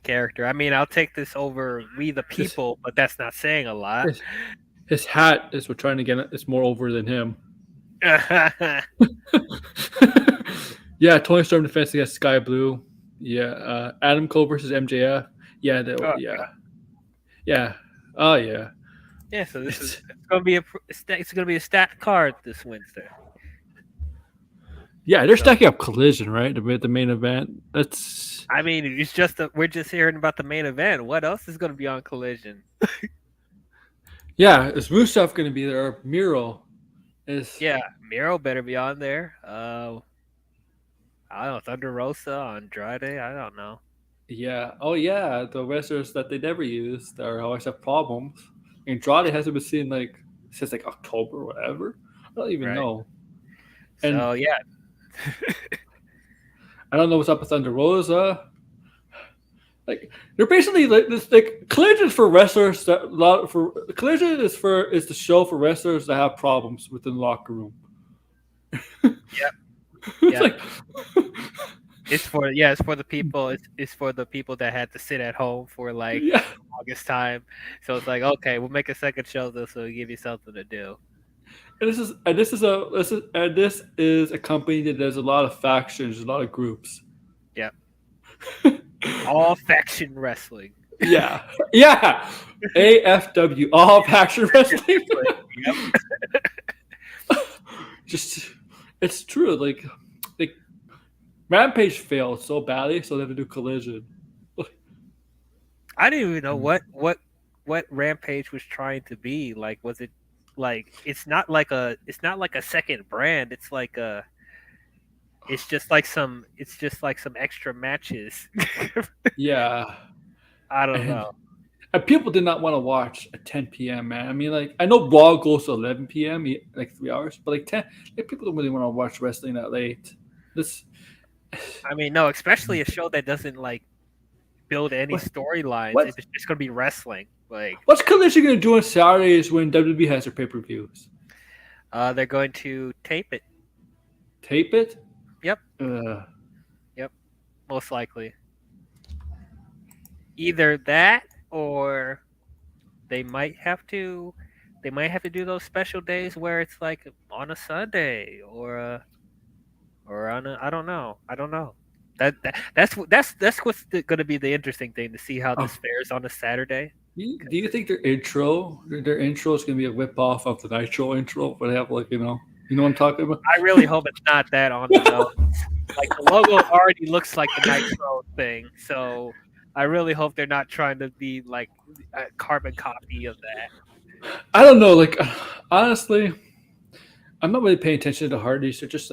character. I mean, I'll take this over We the People, but that's not saying a lot. His hat is we're trying to get. It's more over than him. Yeah, Toni Storm defense against Sky Blue. Yeah, Adam Cole versus MJF. Yeah, yeah. Oh yeah. Yeah, so it's gonna be a stat card this Wednesday. Yeah, they're stacking up Collision, right? The main event. That's. I mean, it's just we're just hearing about the main event. What else is gonna be on Collision? Yeah, is Rusev going to be there? Miro is. Yeah, Miro better be on there. I don't know, Thunder Rosa, Andrade. I don't know. Yeah. Oh yeah, the wrestlers that they never used or always have problems. Andrade hasn't been seen since October or whatever. I don't even know. And so yeah. I don't know what's up with Thunder Rosa. They're basically this Collision for wrestlers Collision is the show for wrestlers that have problems within the locker room. Yep. It's it's for the people. It's for the people that had to sit at home for August time. So it's like, okay, we'll make a second show this, so we'll give you something to do. And this is a company that does a lot of factions, a lot of groups. Yeah. All faction wrestling. Yeah. AFW, all faction wrestling. Yep. It's true. Like Rampage failed so badly, so they have to do Collision. I didn't even know what Rampage was trying to be. Was it it's not like a second brand. It's just like some extra matches. Yeah. I don't know. And people did not want to watch at 10 p.m., man. I mean, I know Raw goes to 11 p.m., 3 hours, but 10, people don't really want to watch wrestling that late. I mean, no, especially a show that doesn't build any storylines. It's just going to be wrestling. What's Collision going to do on Saturdays when WWE has their pay-per-views? They're going to tape it. Tape it? Yep. Yep. Most likely. Either that, or they might have to do those special days where it's on a Sunday or on a I don't know. That's what's going to be the interesting thing, to see how this fares on a Saturday. Do you think their intro is going to be a whip off of the Nitro intro? But they have you know what I'm talking about? I really hope it's not that on the nose. The logo already looks like the Nitro thing, so I really hope they're not trying to be a carbon copy of that. I don't know. Honestly, I'm not really paying attention to Hardys. They're just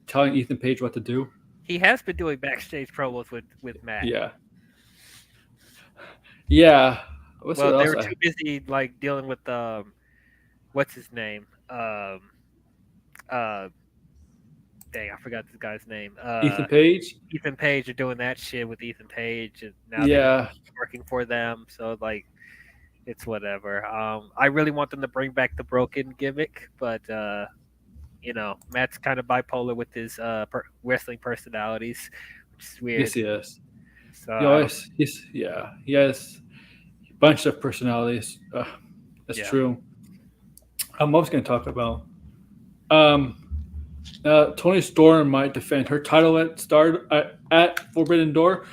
telling Ethan Page what to do. He has been doing backstage promos with Matt. Yeah. Yeah. They were too busy dealing with what's his name? Dang, I forgot this guy's name. Ethan Page. Ethan Page are doing that shit with Ethan Page, and now they're working for them. So it's whatever. I really want them to bring back the broken gimmick, but Matt's kind of bipolar with his wrestling personalities, which is weird. Yes, he is. So he has a bunch of personalities. That's true. What was going to talk about? Toni Storm might defend her title at Forbidden Door,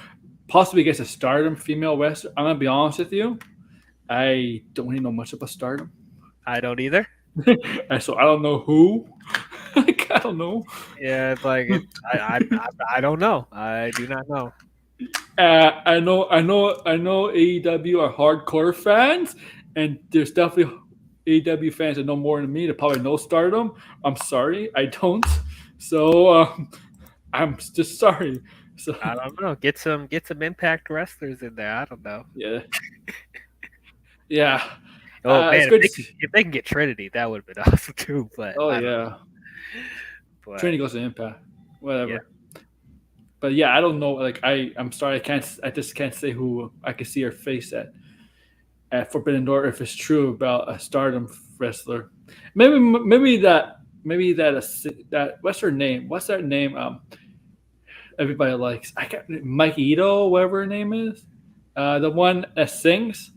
possibly against a Stardom female wrestler. I'm going to be honest with you. I don't really know much about Stardom. I don't either. So I don't know who. I don't know. Yeah, I don't know. I do not know. I know AEW are hardcore fans, and there's definitely AEW fans that know more than me that probably know Stardom. I'm sorry, I don't. So I'm just sorry. So I don't know. Get some Impact wrestlers in there. I don't know. Yeah. Yeah. Oh man, if they can get Trinity, that would have been awesome too. But Trinity goes to Impact, whatever. Yeah. But yeah, I don't know. I'm sorry, I just can't say who I can see her face at Forbidden Door if it's true about a Stardom wrestler. Maybe that what's her name? What's that name? Everybody likes. Mike Ito, whatever her name is. The one that sings.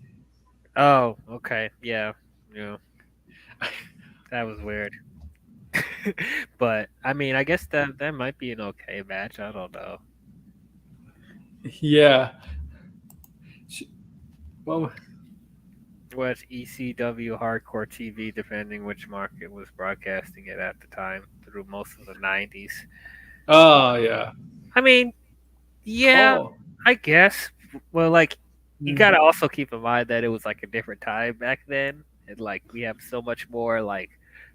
Oh, okay. Yeah. That was weird. But I mean, I guess that might be an okay match. I don't know. Yeah. Well, Was ECW Hardcore TV, depending which market was broadcasting it at the time, through most of the 90s. oh yeah. I mean, yeah, Oh. I guess. Well, like, you Mm. gotta also keep in mind that it was like a different time back then, and like we have so much more like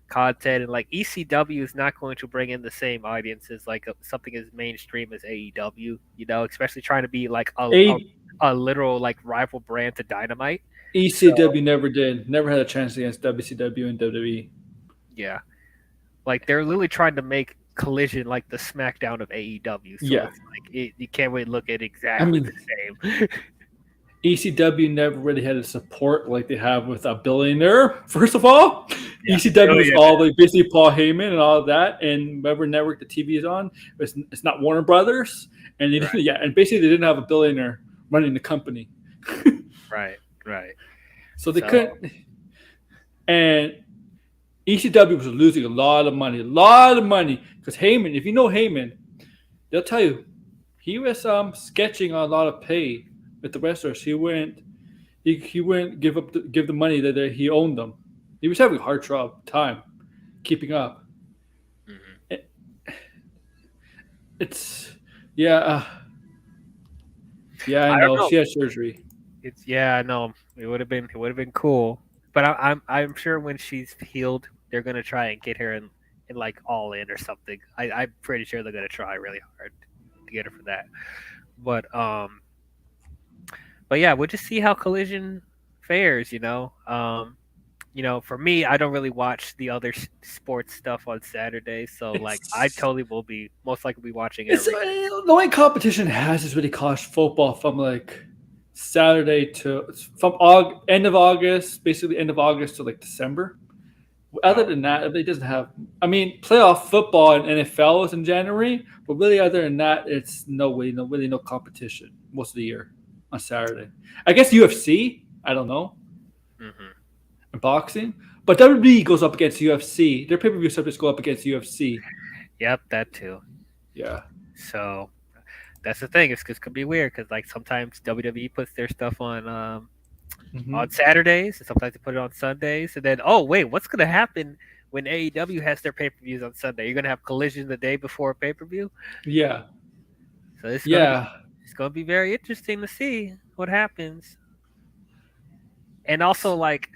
content, and like ECW is not going to bring in the same audiences like something as mainstream as AEW. You know, especially trying to be like a literal like rival brand to Dynamite. So ECW never had a chance against WCW and WWE. yeah, like they're literally trying to make Collision like the SmackDown of AEW. So Yeah. it's like you can't really look at I exactly mean, the same. ECW never really had the support like they have with a billionaire. First of all, Yeah, ECW is billionaire. all like basically Paul Heyman and all of that, and whatever network the TV is on, it's not Warner Brothers, and they Right, yeah, and basically they didn't have a billionaire running the company, right. so they So couldn't. And ECW was losing a lot of money because Heyman, if you know Heyman, they'll tell you he was sketching on a lot of pay with the wrestlers. He wouldn't give the money that he owned them. He was having a hard time keeping up. mhm. It, it's yeah yeah I I don't know know. she had surgery. It's I know it would have been cool, but I'm sure when she's healed, they're gonna try and get her in like All In or something. I'm pretty sure they're gonna try really hard to get her for that. But but yeah, we'll just see how Collision fares. For me, I don't really watch the other sports stuff on Saturdays, so like I It's totally will be most likely be watching it's every. the only competition it has is really college football from like Saturday to from end of August, basically end of August to like December. Other Oh, than that, it doesn't have. I mean, playoff football and NFL is in January, but really, other than that, it's really no competition most of the year on Saturday. I guess UFC. I don't know, hmm. and boxing, but WWE goes up against UFC. Their pay per view subjects go up against UFC. Yep, that too. Yeah. So that's the thing. It's could be weird because like sometimes WWE puts their stuff on Hmm. Saturdays, and sometimes they put it on Sundays, and then oh wait, what's gonna happen when AEW has their pay per views on Sunday? You're gonna have Collision the day before pay per view, Yeah. so Yeah. it's gonna be very interesting to see what happens. And also like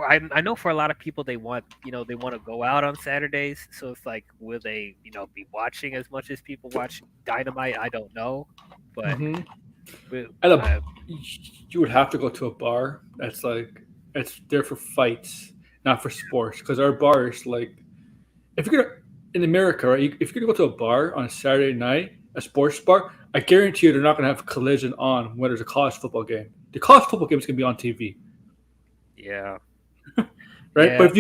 I know for a lot of people they want to go out on Saturdays, so it's like will they be watching as much as people watch Dynamite? I don't know, but Hmm. we- At a, uh, you would have to go to a bar that's like it's there for fights, not for sports. Because our bars, like, if you're gonna in America, right? If you're gonna go to a bar on a Saturday night, a sports bar, I guarantee you they're not gonna have a collision on when there's a college football game. The college football game is gonna be on TV, yeah, right? yeah, But if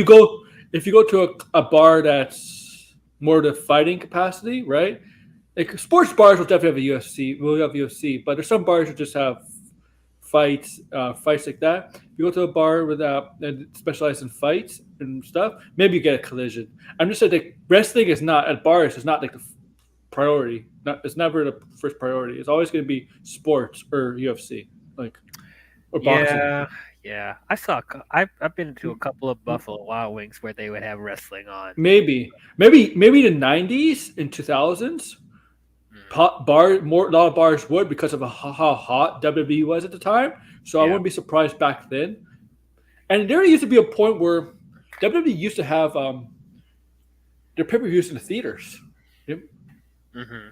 you go to a bar that's more the fighting capacity, right? Like sports bars will definitely have a UFC. Will have UFC, but there's some bars that just have fights like that. If you go to a bar that specializes in fights and stuff, maybe you get a collision. I'm just saying, like, wrestling is not at bars. It's not like the priority. It's never the first priority. It's always going to be sports or UFC, like or boxing. yeah, yeah. I've been to a couple of Buffalo Wild Wings where they would have wrestling on. Maybe the '90s and 2000s. Mhm. A lot of bars would because of how hot WWE was at the time. So I Yeah. wouldn't be surprised back then. And there used to be a point where WWE used to have their pay per views in the theaters. Yep. Hmm.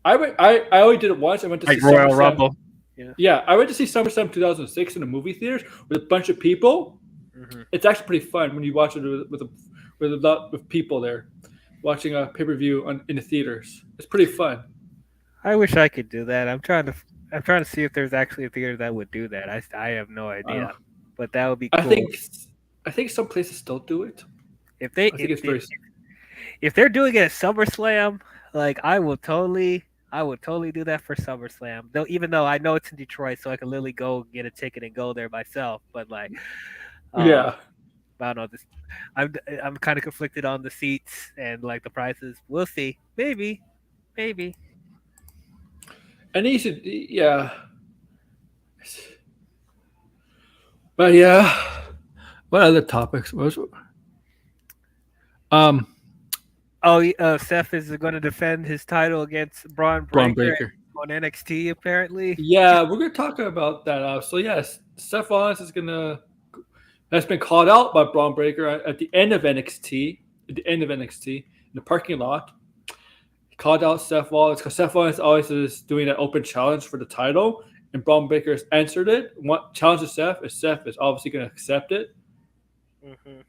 I only did it once. I went to see Like Royal SummerSlam. Rumble. Yeah. Yeah, I went to see SummerSlam 2006 in the movie theaters with a bunch of people. Hmm. It's actually pretty fun when you watch it with a lot of people there, watching a pay per view in the theaters. It's pretty fun. I wish I could do that. I'm trying to see if there's actually a theater that would do that. I have no Uh, idea, but that would be I cool. think I think some places still do it. If they I think it's very. if they're doing it at SummerSlam, like I would totally do that for SummerSlam. Though even though I know it's in Detroit, so I can literally go get a ticket and go there myself. But like, um, Yeah. I don't know. I'm kind of conflicted on the seats and like the prices. We'll see. Maybe. And he should, yeah. But yeah, what other topics was? Seth is going to defend his title against Braun Braun Breaker Breaker. on NXT apparently. Yeah, we're gonna talk about that. So yes, Seth Rollins has been called out by Braun Breaker at the end of NXT. At the end of NXT, in the parking lot, he called out Seth Rollins because Seth Rollins always is doing an open challenge for the title, and Braun Breaker has answered it. What challenges Seth is obviously going to accept it. Mm-hmm.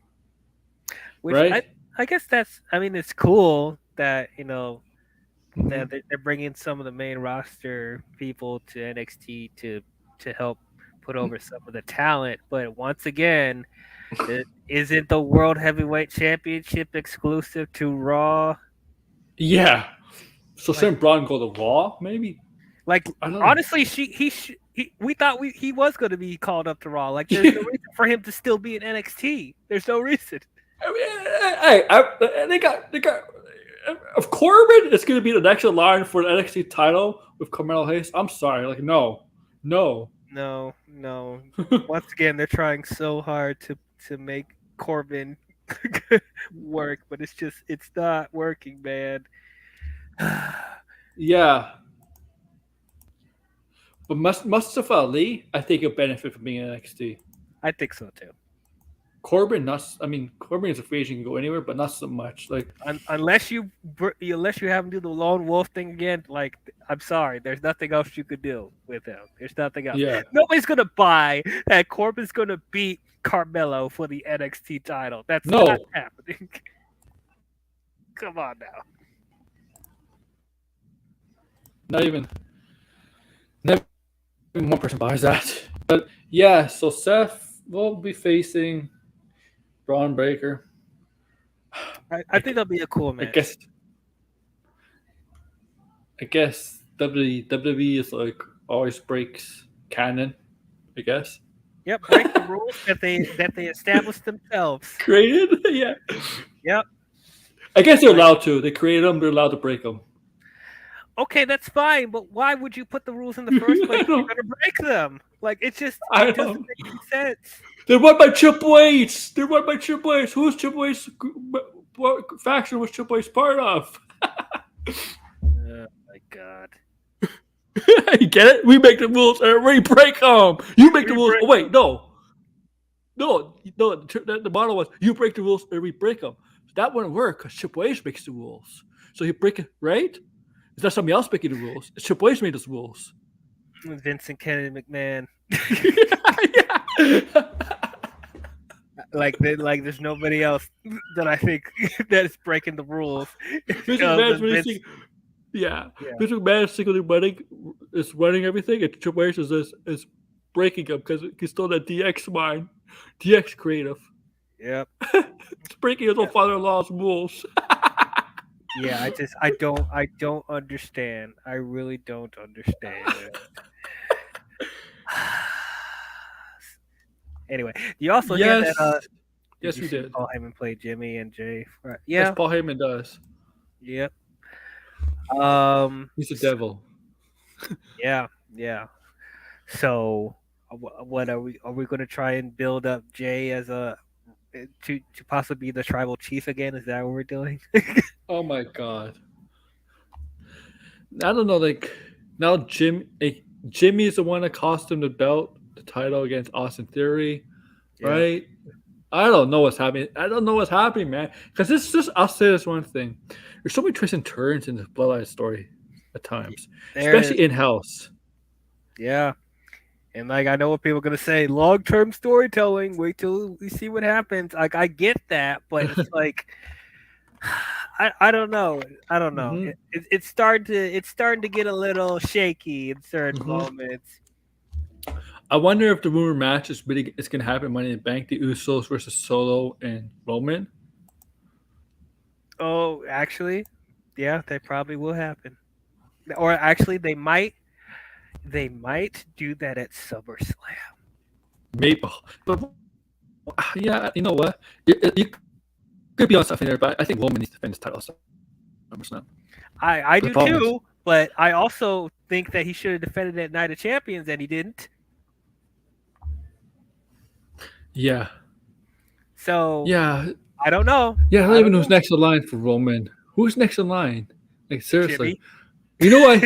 Which right? I guess it's cool that that they're bringing some of the main roster people to NXT to help put over some of the talent. But once again, isn't the World Heavyweight Championship exclusive to Raw? Yeah. So shouldn't Braun go to Raw? Maybe. Like honestly, we thought he was going to be called up to Raw. Like there's no reason for him to still be in NXT. There's no reason. They got if Corbin is going to be the next in line for the NXT title with Carmelo Hayes. I'm sorry, like no. Once again, they're trying so hard to make Corbin work, but it's not working, man. Yeah. But Mustafa Ali, I think he'll benefit from being in NXT. I think so too. Corbin is a free agent, can go anywhere, but not so much. Like unless you have him do the lone wolf thing again, like I'm sorry, there's nothing else you could do with him. There's nothing else. Yeah. Nobody's gonna buy that Corbin's gonna beat Carmelo for the NXT title. That's not happening. Come on now. Not even one person buys that. But yeah, so Seth will be facing Braun Breaker. I think that'll be a cool match. I guess WWE is like always breaks canon, I guess. Yep, break the rules that they established themselves. Created? Yeah. Yep. I guess they're allowed to. They created them, they're allowed to break them. Okay, that's fine, but why would you put the rules in the first place if you're going to break them? Like, it doesn't make any sense. They're run by Triple H. Who's Triple H? What faction was Triple H part of? Oh, my God. You get it? We make the rules and we break them. You make the rules. Oh, wait, no. The model was you break the rules and we break them. That wouldn't work because Triple H makes the rules. So you break it, right? Is that somebody else making the rules? It's Triple H made those rules. Vincent Kennedy McMahon. Yeah. Like there's nobody else that I think that is breaking the rules. Vince McMahon is running everything, and Triple H is breaking them because he stole that DX mind, DX creative. Yep. It's breaking his own father-in-law's rules. Yeah, I don't understand. I really don't understand. Anyway, you also hear that? Yes, we did. Paul Heyman played Jimmy and Jay. Right. Yeah, yes, Paul Heyman does. Yep. He's a devil. Yeah. So, what are we going to try and build up Jay as to possibly be the tribal chief again? Is that what we're doing? Oh my God! I don't know. Like now, Jimmy is the one that cost him the title against Austin Theory, right? I don't know what's happening. Man. Because I'll say this one thing: there's so many twists and turns in the Bloodline story at times, especially in house. Yeah. And like I know what people are gonna say, long-term storytelling. Wait till we see what happens. Like I get that, but it's like I don't know. Mm-hmm. It's starting to get a little shaky in certain moments. I wonder if the rumor match is going to happen Money in the Bank, the Usos versus Solo and Roman. Oh, actually, yeah, they probably will happen. Or actually, they might do that at SummerSlam. Maybe, but Yeah, you know what? You could be on something there, but I think Roman needs to defend his title. SummerSlam. I The do problem too, but I also think that he should have defended at Night of Champions, and he didn't. Yeah. So Yeah. I don't know. Yeah, I don't even know who's next in line for Roman. Who's next in line? Like, seriously. Jimmy. You know what?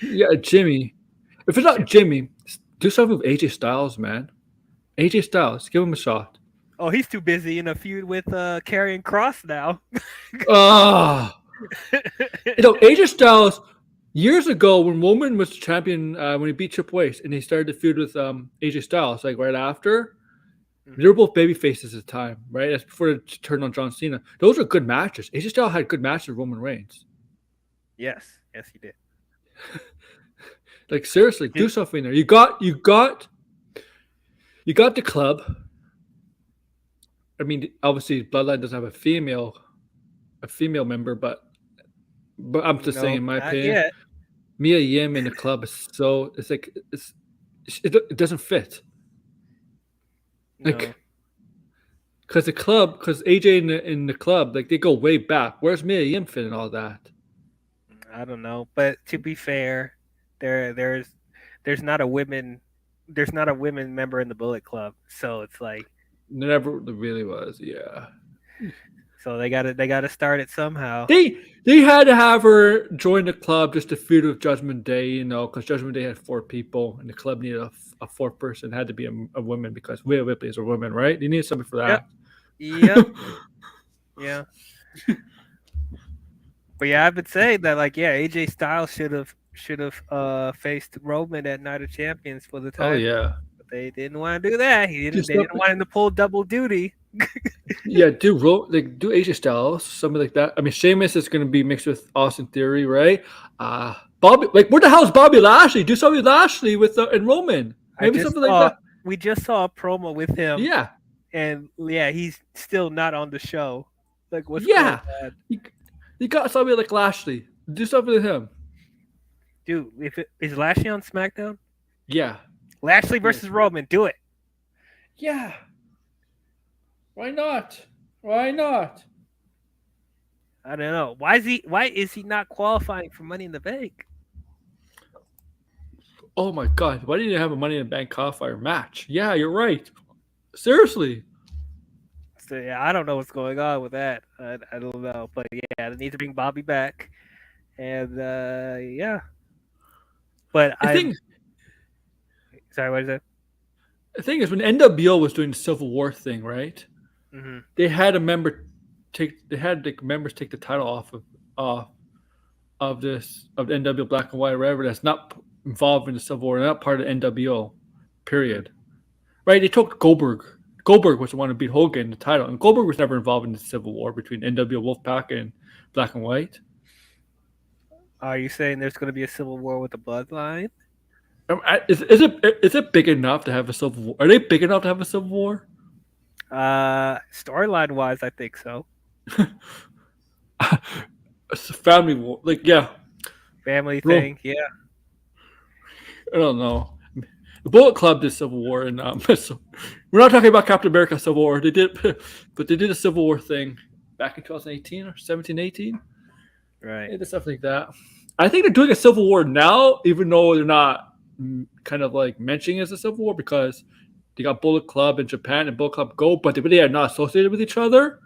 Yeah, Jimmy. If it's not Jimmy, do something with AJ Styles, man. AJ Styles, give him a shot. Oh, he's too busy in a feud with Karrion Kross now. Ah. You know, AJ Styles, years ago when Roman was champion, when he beat Triple H and he started to feud with AJ Styles, like right after, they were both baby faces at the time, right? That's before they turned on John Cena. Those were good matches. AJ Styles had good matches with Roman Reigns. Yes, he did. Like, seriously, do something there. You got the club. I mean, obviously, Bloodline doesn't have a female member, but I'm just saying, in my opinion, Yet. Mia Yim in the club is so it doesn't fit. Like, because AJ in the club, like they go way back. Where's Mia Yim fit in all that? I don't know, but to be fair, there's not a women member in the Bullet Club, so it's like Never really was, yeah. So they gotta start it somehow. They had to have her join the club just to feud with Judgment Day, you know, because Judgment Day had 4 people, and the club needed a 4th person. It had to be a woman because Rhea Ripley is a woman, right? You need something for that. Yep. Yeah. But yeah, I've been saying that, like, yeah, AJ Styles should have faced Roman at Night of Champions for the time. Oh yeah. But they didn't want to do that. They didn't want him to pull double duty. Yeah, do AJ Styles, something like that. I mean, Sheamus is going to be mixed with Austin Theory, right? Bobby, like, where the hell is Bobby Lashley? Do something with Lashley and Roman. Maybe something like that. We just saw a promo with him. Yeah. And yeah, he's still not on the show. Like, what's going on? You got somebody like Lashley. Do something with him. Dude, is Lashley on SmackDown? Yeah. Lashley versus Roman. Do it. Yeah. Why not? Why not? I don't know. Why is he not qualifying for Money in the Bank? Oh my God. Why didn't you have a Money in the Bank qualifier match? Yeah, you're right. Seriously. So yeah, I don't know what's going on with that. I don't know. But yeah, they need to bring Bobby back. And yeah. But sorry, what is that? The thing is, when NWO was doing the Civil War thing, right? Mm-hmm. They had members take the title off of the NWO Black and White or whatever that's not involved in the Civil War, not part of the NWO, period. Right? They took Goldberg. Goldberg was the one to beat Hogan in the title, and Goldberg was never involved in the Civil War between NWO Wolfpack and Black and White. Are you saying there's going to be a Civil War with the Bloodline? Is it big enough to have a Civil War? Are they big enough to have a Civil War? Storyline wise, I think so. It's a family war, like, yeah, family thing, yeah. I don't know. The Bullet Club did Civil War, and we're not talking about Captain America Civil War. They did, but they did a Civil War thing back in 2018 or 17, 18. Right. They did stuff like that. I think they're doing a Civil War now, even though they're not kind of like mentioning it as a Civil War, because they got Bullet Club in Japan and Bullet Club Go, but they are not associated with each other.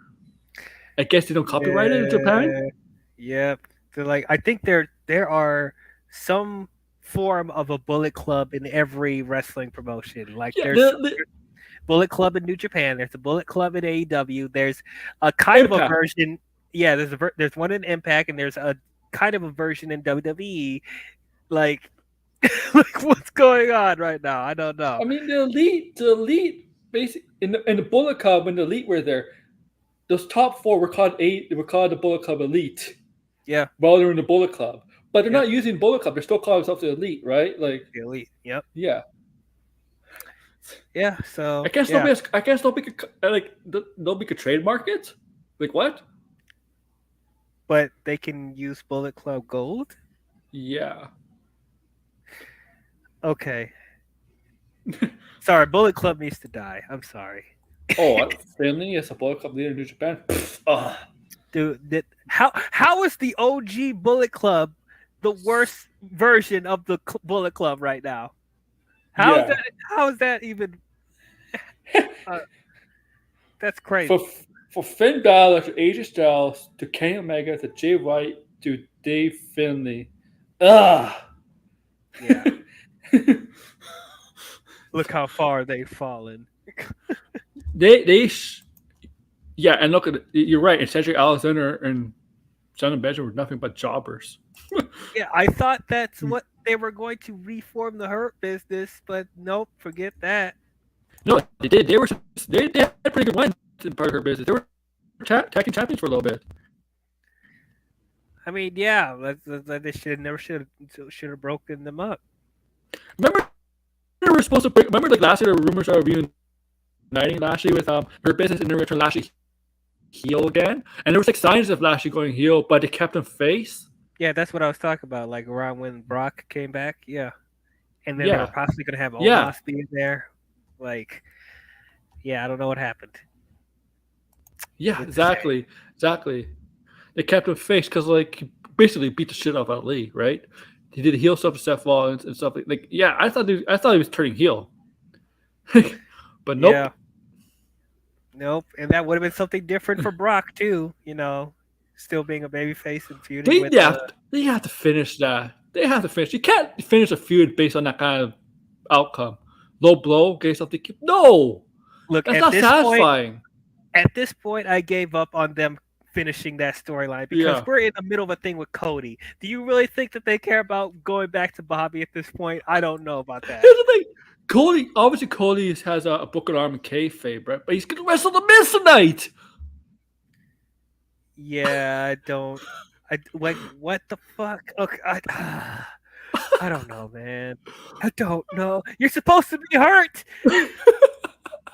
I guess they don't copyright it in Japan. Yeah. So, like, I think there are some form of a Bullet Club in every wrestling promotion. Like, there's Bullet Club in New Japan. There's a Bullet Club in AEW. There's a kind of a version. Yeah, there's one in Impact, and there's a kind of a version in WWE. Like, like, what's going on right now? I don't know. I mean, the elite, basically in the Bullet Club, when the elite were there, those top 4 were called the Bullet Club Elite. Yeah. While they're in the Bullet Club, but they're not using Bullet Club. They're still calling themselves the Elite, right? Like the Elite. Yep. Yeah. Yeah. So I guess nobody could trademark it. Like what? But they can use Bullet Club Gold? Yeah. Okay. Sorry, Bullet Club needs to die. I'm sorry. Finley is a Bullet Club leader in New Japan. Dude, how is the OG Bullet Club the worst version of the Bullet Club right now? How is that even? That's crazy. For Finn Balor to AJ Styles to Kenny Omega to Jay White to Dave Finley. Yeah. Look how far they've fallen. And look at it. You're right. And Cedric Alexander and Jonathan Benjamin were nothing but jobbers. Yeah, I thought that's what they were going to reform the Hurt Business, but nope, forget that. No, they did. They had a pretty good run in part of Hurt Business. They were tag team champions for a little bit. I mean, yeah, they should have broken them up. Remember, they were supposed to break. Remember, like last year, the rumors are reuniting Lashley with Hurt Business, and then return Lashley heel again. And there was like signs of Lashley going heel, but they kept him face. Yeah, that's what I was talking about. Like around when Brock came back, yeah, and then they were possibly going to have Omos be in there. Like, yeah, I don't know what happened. Yeah, exactly. They kept him face because, like, he basically beat the shit out of Ali, right? He did heel stuff to Seth Rollins and stuff like. Yeah, I thought he was turning heel, but nope. Yeah. Nope, and that would have been something different for Brock too. You know, still being a babyface and feuding. They have to finish that. They have to finish. You can't finish a feud based on that kind of outcome. Low blow, get something. No, look, that's not satisfying. At this point, I gave up on them finishing that storyline because we're in the middle of a thing with Cody. Do you really think that they care about going back to Bobby at this point? I don't know about that. Here's the thing. Cody has a broken arm and kayfabe, right? But he's going to wrestle the Miz tonight. Yeah, I don't. Like, what the fuck? Okay, I don't know, man. I don't know. You're supposed to be hurt.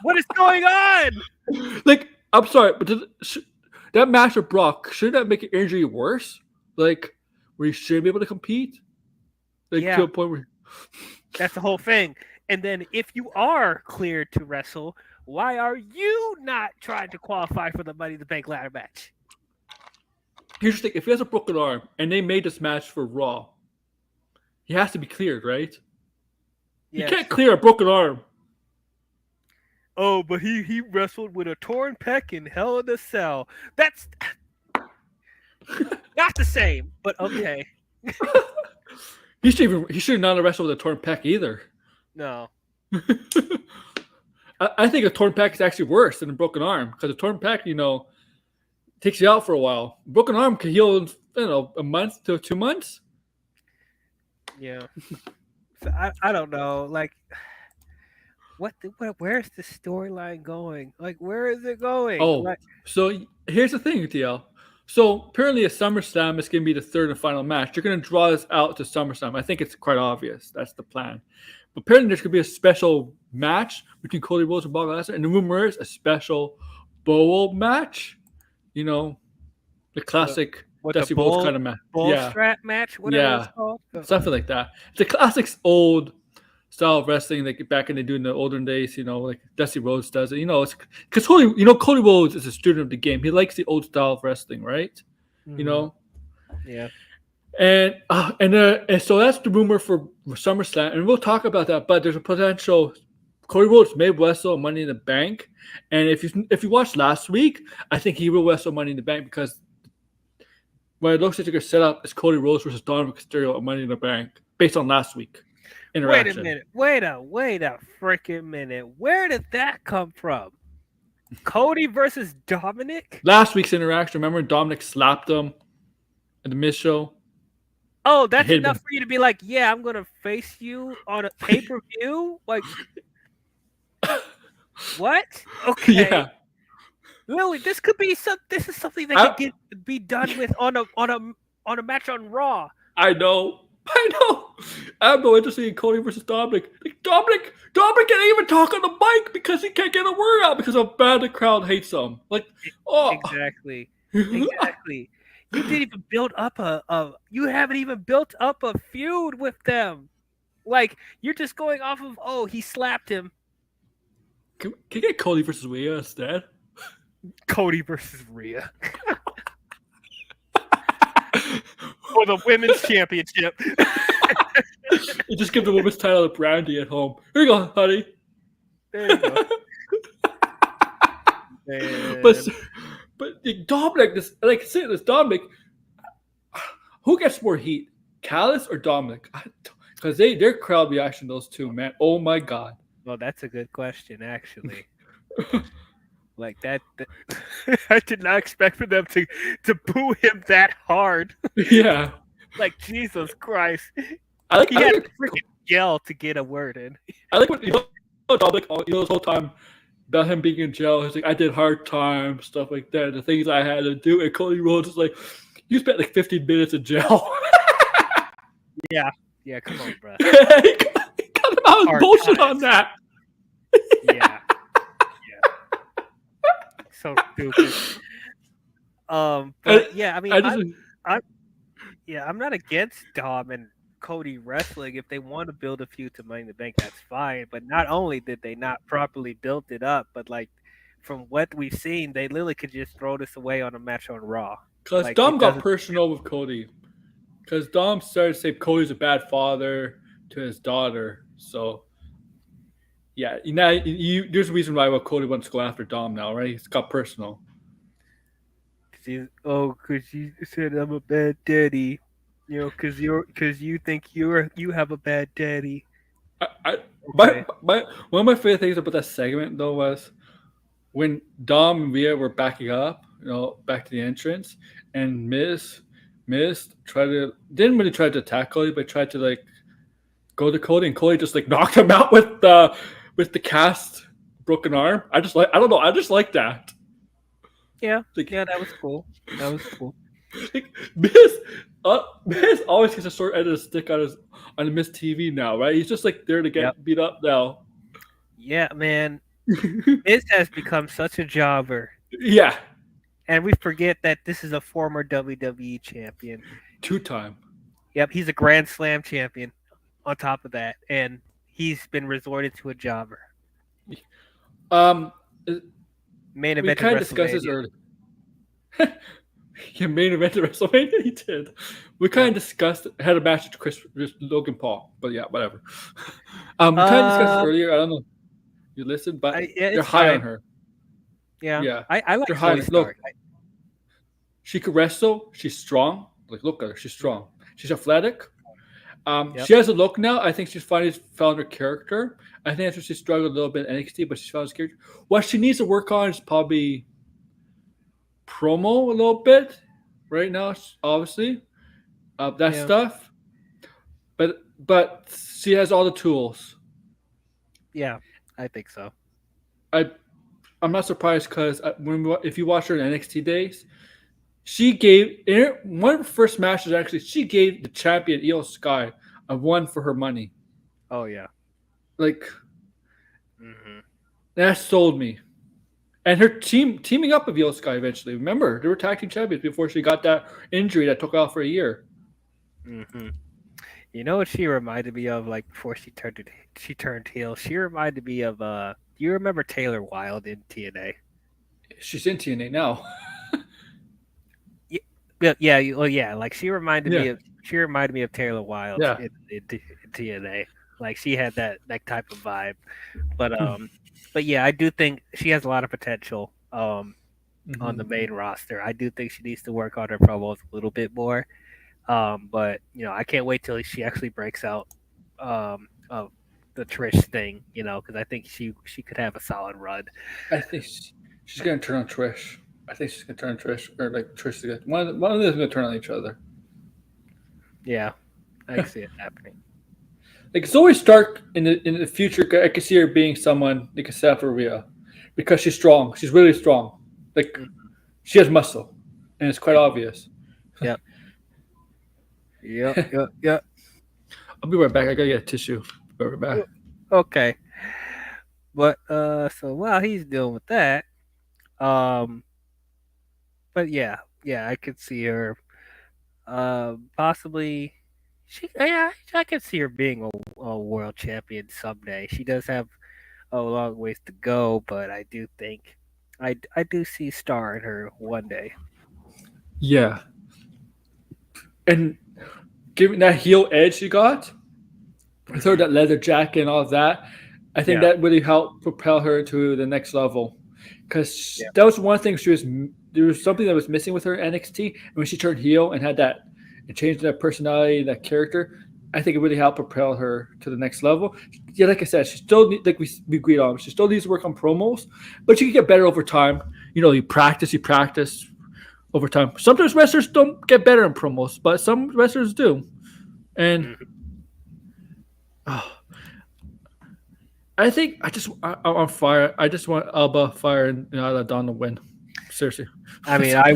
What is going on? Like, I'm sorry, but that match with Brock, shouldn't that make an injury worse? Like, where he shouldn't be able to compete? Like, to a point where... That's the whole thing. And then if you are cleared to wrestle, why are you not trying to qualify for the Money in the Bank ladder match? Here's the thing. If he has a broken arm and they made this match for Raw, he has to be cleared, right? Yes. You can't clear a broken arm. Oh, but he wrestled with a torn pec in Hell in a Cell. That's not the same, but okay. He should not have wrestled with a torn pec either. No. I think a torn pec is actually worse than a broken arm because a torn pec, takes you out for a while. A broken arm can heal in, a month to 2 months. Yeah. So I don't know. Like, where's the storyline going? Like, where is it going? So here's the thing, TL. So apparently a SummerSlam is going to be the third and final match. You're going to draw this out to SummerSlam. I think it's quite obvious. That's the plan. But apparently there's going to be a special match between Cody Rhodes and Brock Lesnar. And the rumor is a special bowl match. The classic Dusty Rhodes kind of match. Strap match? Whatever it's called. Something like that. It's a classic old style of wrestling like back in the olden days, like Dusty Rhodes does it. It's because Cody Rhodes is a student of the game. He likes the old style of wrestling, right? Mm-hmm. Yeah. And so that's the rumor for SummerSlam, and we'll talk about that. But there's a potential Cody Rhodes may wrestle Money in the Bank, and if you watched last week, I think he will wrestle Money in the Bank because what it looks like they're going to set up is Cody Rhodes versus Dominic Mysterio at Money in the Bank based on last week. Wait a minute. Wait a freaking minute. Where did that come from? Cody versus Dominic? Last week's interaction. Remember Dominic slapped him at the Miz show? Oh, that's enough for you to be like, yeah, I'm going to face you on a pay-per-view? Like, what? Okay. Yeah. Lily, this is something that could be done with on a match on Raw. I know. I'm no interested in Cody versus Dominic. Like, Dominic can't even talk on the mic because he can't get a word out because of how bad the crowd hates him. Like, Exactly. You didn't even build up you haven't even built up a feud with them. Like, you're just going off of, he slapped him. Can you get Cody versus Rhea instead? Cody versus Rhea. For the women's championship. You just give the women's title to Brandy at home. Here you go, honey. There you go. Man. But Dominic, this Dominic, who gets more heat, Callis or Dominic? Because their crowd reaction, those two, man. Oh my god. Well, that's a good question, actually. Like that, I did not expect for them to boo him that hard. Yeah. Like Jesus Christ, I like he had to freaking yell to get a word in. I like what Dominic, this whole time about him being in jail. He's like, I did hard time, stuff like that. The things I had to do. And Cody Rhodes is like, you spent like 15 minutes in jail. Yeah, come on, bro. he got him out of bullshit on that. Yeah. So stupid. But yeah, I mean, I'm not against Dom and Cody wrestling. If they want to build a feud to Money in the Bank, that's fine. But not only did they not properly build it up, but like from what we've seen, they literally could just throw this away on a match on Raw. Because like, Dom got personal with Cody. Because Dom started to say Cody's a bad father to his daughter. So, yeah, there's a reason why Cody wants to go after Dom now, right? It's got personal. Because you said I'm a bad daddy. You know, because you think you have a bad daddy. Okay. One of my favorite things about that segment though was when Dom and Rhea were backing up, back to the entrance, and Miz didn't really try to attack Cody, but tried to like go to Cody, and Cody just like knocked him out with the cast broken arm. I just like that. Yeah, that was cool. Like, Miz always gets a short end of the stick on the Miz TV now, right? He's just like there to get beat up now. Yeah, man. Miz has become such a jobber. Yeah. And we forget that this is a former WWE champion. 2-time. Yep, he's a Grand Slam champion on top of that. And he's been resorted to a jobber. Main event. We kind of discussed this earlier. Yeah, main event of WrestleMania, he did. We kind of discussed, had a match with Logan Paul, but yeah, whatever. We kind of discussed this earlier. I don't know if you listened, but they're high on her. Yeah. I like her. Look, she could wrestle. She's strong. Like, look at her. She's strong. She's athletic. She has a look now. I think she's finally found her character. I think that's where she struggled a little bit in NXT, but she's found her character. What she needs to work on is probably promo a little bit right now, obviously. Stuff. But she has all the tools. Yeah, I think so. I'm not surprised because if you watch her in NXT days, she gave one of her first matches. Actually, she gave the champion Io Sky a one for her money. Oh yeah, like that sold me. And her teaming up with Io Sky eventually. Remember, they were tag team champions before she got that injury that took off for a year. Mm-hmm. You know what she reminded me of? Like before she turned heel. She reminded me of do you remember Taylor Wilde in TNA? She's in TNA now. Yeah. Like she reminded me of Taylor Wilde in TNA. Like she had that type of vibe. But yeah, I do think she has a lot of potential on the main roster. I do think she needs to work on her promos a little bit more. But I can't wait till she actually breaks out of the Trish thing, because I think she could have a solid run. I think she's going to turn on Trish. I think she's going to turn on Trish, or like Trish to get one of them is going to turn on each other. Yeah, I can see it happening. Like Zoe Stark in the future, I could see her being someone they could set up for Rhea because she's strong. She's really strong. Like she has muscle, and it's quite obvious. Yep. I'll be right back. I gotta get a tissue. Be right back. Okay. But so while he's dealing with that, but yeah, I could see her possibly. I could see her being a world champion someday. She does have a long ways to go, but I do think I do see Star in her one day. Yeah. And giving that heel edge she got, with her that leather jacket and all of that, I think that really helped propel her to the next level. Because that was one thing there was something that was missing with her in NXT, and when she turned heel and had that, and changed that personality, that character, I think it really helped propel her to the next level. Yeah, like I said, she still like we agreed on, she still needs to work on promos, but she can get better over time. You practice over time. Sometimes wrestlers don't get better in promos, but some wrestlers do. And I think I'm on fire. I just want Alba Fire and Isla Dawn to win. Seriously. I mean, I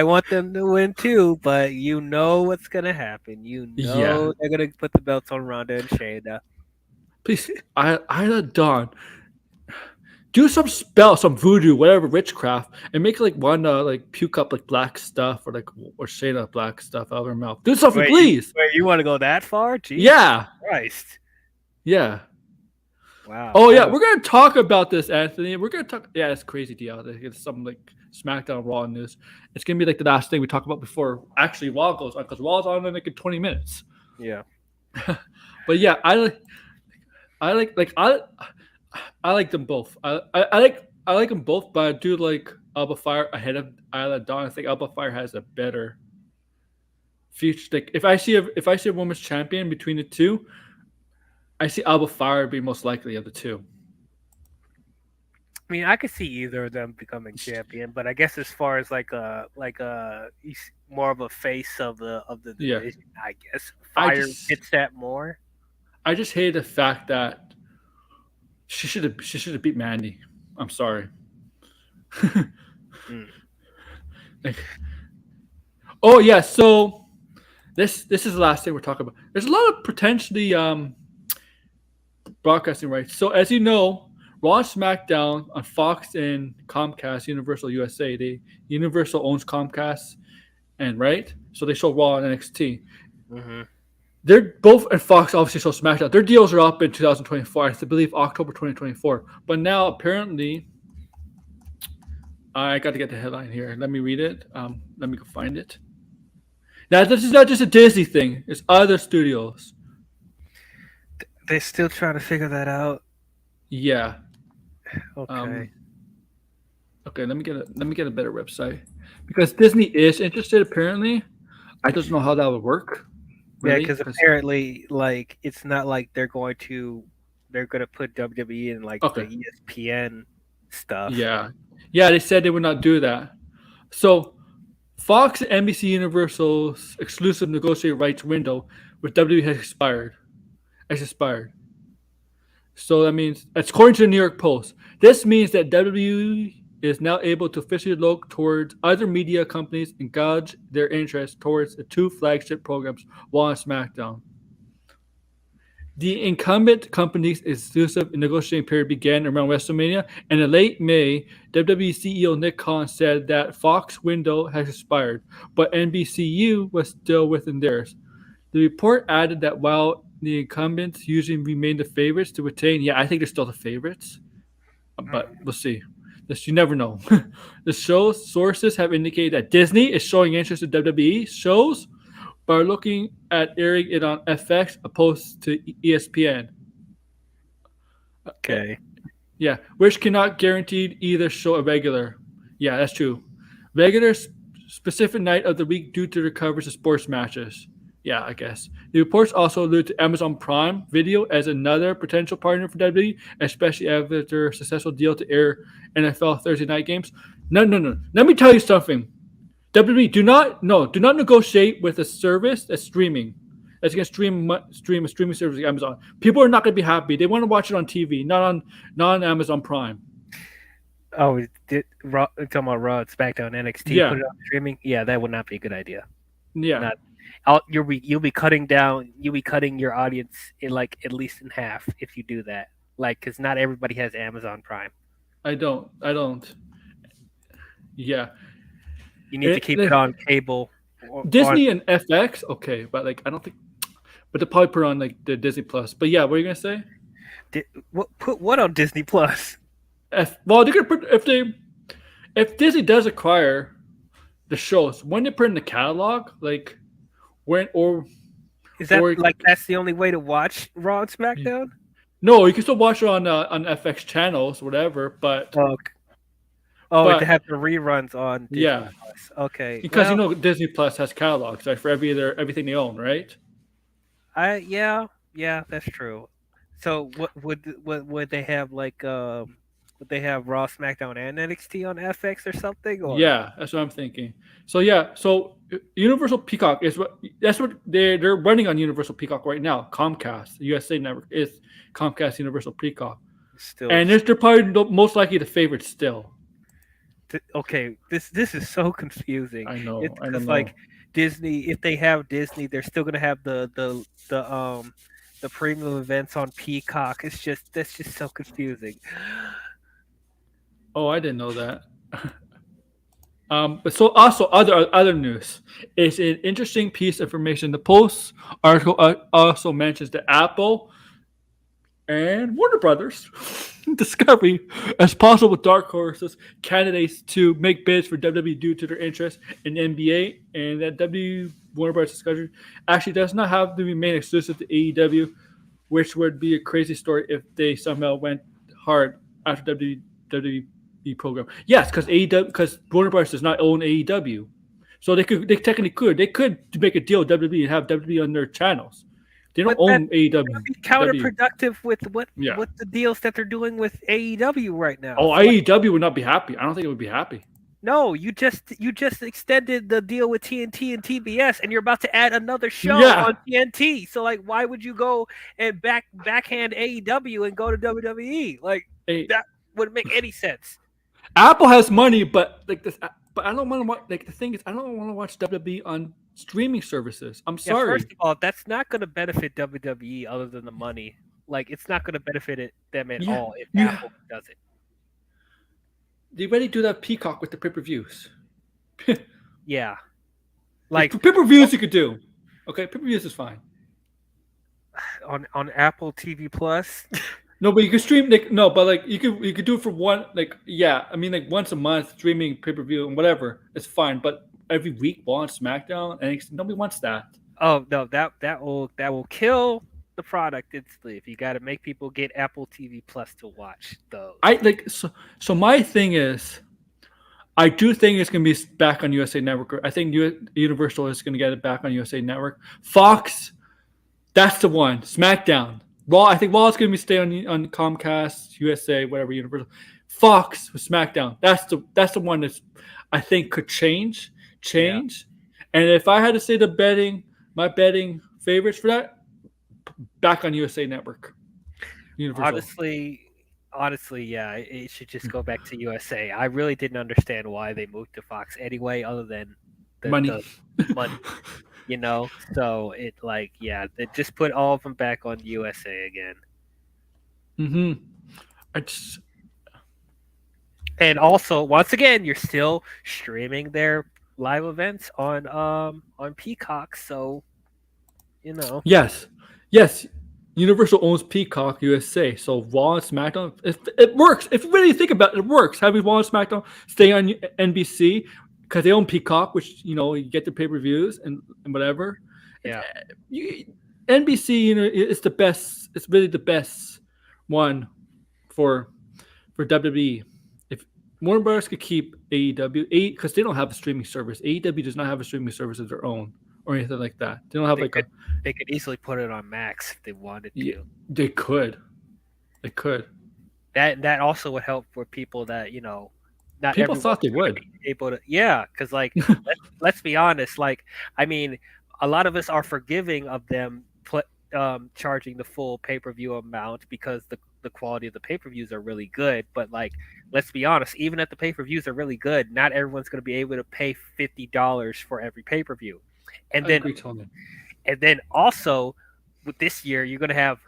want them to win too, but you know what's gonna happen. They're gonna put the belts on Ronda and Shayna. Please, Isla Dawn, do some spell, some voodoo, whatever, witchcraft, and make like Wanda like puke up like black stuff or Shayna black stuff out of her mouth. Do something, please. Wait, you want to go that far? Jesus yeah. Christ. Yeah. Wow. Oh yeah, we're gonna talk about this, Anthony. We're gonna talk. Yeah, it's crazy deal. It's some like SmackDown Raw news. It's gonna be like the last thing we talk about before actually Raw goes on, because Raw's on in like in 20 minutes. Yeah. But yeah, I like them both. I like them both, but I do like Alba Fire ahead of Isla Dawn. I think Alba Fire has a better future. Like if I see a women's champion between the two, I see Alba Fire being most likely of the two. I mean, I could see either of them becoming champion, but I guess as far as like a more of a face of the division, I guess Fire fits that more. I just hate the fact that she should have beat Mandy. I'm sorry. Oh yeah, so this is the last thing we're talking about. There's a lot of potentially broadcasting rights. So as you know, Raw and SmackDown on Fox and Comcast, Universal USA. Universal owns Comcast, and right, so they show Raw and NXT. Mm-hmm. They're both, and Fox obviously show SmackDown. Their deals are up in 2024, I believe October 2024. But now apparently, I got to get the headline here. Let me read it. Let me go find it. Now this is not just a Disney thing. It's other studios. They're still trying to figure that out. Yeah. Okay. Okay. Let me get a better website, because Disney is interested. Apparently, I just don't know how that would work. Really? Yeah, because apparently, like, it's not like they're gonna put WWE in like the ESPN stuff. Yeah. They said they would not do that. So, Fox and NBC Universal's exclusive negotiated rights window with WWE has expired. So that means, according to the New York Post, this means that WWE is now able to officially look towards other media companies and gauge their interest towards the two flagship programs, Raw and SmackDown. The incumbent company's exclusive negotiating period began around WrestleMania, and in late May, WWE CEO Nick Khan said that Fox window has expired, but NBCU was still within theirs. The report added that while the incumbents usually remain the favorites to retain, I think they're still the favorites, but we'll see. You never know. The show's sources have indicated that Disney is showing interest in WWE shows, but are looking at airing it on FX opposed to ESPN. Okay. Yeah, which cannot guarantee either show a regular. Yeah, that's true. Regular specific night of the week due to the coverage of sports matches. Yeah, I guess. The reports also allude to Amazon Prime Video as another potential partner for WWE, especially after their successful deal to air NFL Thursday night games. No. Let me tell you something. WWE, do not negotiate with a service that's streaming. That's going to stream a streaming service like Amazon. People are not going to be happy. They want to watch it on TV, not on Amazon Prime. Oh, talking about Raw, SmackDown, NXT, yeah. Put it on streaming? Yeah, that would not be a good idea. Yeah. You'll be cutting your audience in like at least in half if you do that. Like, because not everybody has Amazon Prime. I don't. Yeah. You need to keep it on cable. Disney and FX, okay, but like I don't think. But they'll probably put on like the Disney Plus. But yeah, what are you gonna say? Put what on Disney Plus? Well, they could put if Disney does acquire the shows when they put in the catalog, like when Is that or like that's the only way to watch Raw and SmackDown? no, you can still watch it on FX channels, whatever. But To have the reruns on Disney yeah, Plus. Okay, because Disney Plus has catalogs right, for everything they own, right? Yeah, that's true. So what would they have like would they have Raw, SmackDown, and NXT on FX or something? Or Yeah, that's what I'm thinking. So yeah, so Universal Peacock is that's what they're running on Universal Peacock right now. Comcast, USA Network is Comcast Universal Peacock, still, and they're probably most likely the favorite still. Okay, this is so confusing. I know, I because don't know. Disney, if they have Disney, they're still gonna have the premium events on Peacock. That's just so confusing. Oh, I didn't know that. But so also other news is an interesting piece of information. The Post article also mentions that Apple and Warner Brothers Discovery as possible dark horses candidates to make bids for WWE due to their interest in NBA, and that Warner Brothers Discovery actually does not have to remain exclusive to AEW, which would be a crazy story if they somehow went hard after WWE program. Yes, because Warner Brothers does not own AEW, so they technically could make a deal with WWE and have WWE on their channels. They don't own AEW. That would be counterproductive with what the deals that they're doing with AEW right now. Oh, AEW would not be happy. I don't think it would be happy. No, you just extended the deal with TNT and TBS, and you're about to add another show on TNT. So like, why would you go and backhand AEW and go to WWE? Like that wouldn't make any sense. Apple has money, but like this, but I don't want to watch. Like the thing is, I don't want to watch WWE on streaming services. I'm sorry. First of all, that's not going to benefit WWE other than the money. Like, it's not going to benefit them at all if Apple does it. They already do that Peacock with the pay-per-views. Yeah. Like pay-per-views you could do. Okay, pay-per-views is fine. On Apple TV Plus. No, but you can stream but you could do it for one I mean like once a month streaming pay-per-view and whatever. It's fine, but every week on SmackDown and nobody wants that. Oh no, that will kill the product instantly if you got to make people get Apple TV Plus to watch those. So my thing is, I do think it's going to be back on USA Network. I think Universal is going to get it back on USA Network. Fox, that's the one. SmackDown. Raw, I think Raw is going to be staying on Comcast, USA, whatever, Universal. Fox with SmackDown. That's the one that I think could change. Yeah. And if I had to say my betting favorites for that, back on USA Network. Universal. Honestly, yeah, it should just go back to USA. I really didn't understand why they moved to Fox anyway, other than the money. So it they just put all of them back on USA again. And also, once again, you're still streaming their live events on Peacock, so Yes. Universal owns Peacock USA, so Raw and SmackDown. It works. If you really think about it, it works. Having Raw and SmackDown stay on NBC because they own Peacock, which you get the pay-per-views and whatever. Yeah. NBC, it's the best. It's really the best one for WWE. If Warner Brothers could keep AEW, because they don't have a streaming service. AEW does not have a streaming service of their own or anything like that. They don't have They could easily put it on Max if they wanted to. Yeah, they could. That also would help for people that not people thought they would be able to. Yeah, because let's be honest. I mean, a lot of us are forgiving of them charging the full pay-per-view amount because the quality of the pay-per-views are really good. But let's be honest, even if the pay-per-views are really good, not everyone's going to be able to pay $50 for every pay-per-view. And then also with this year, you're going to have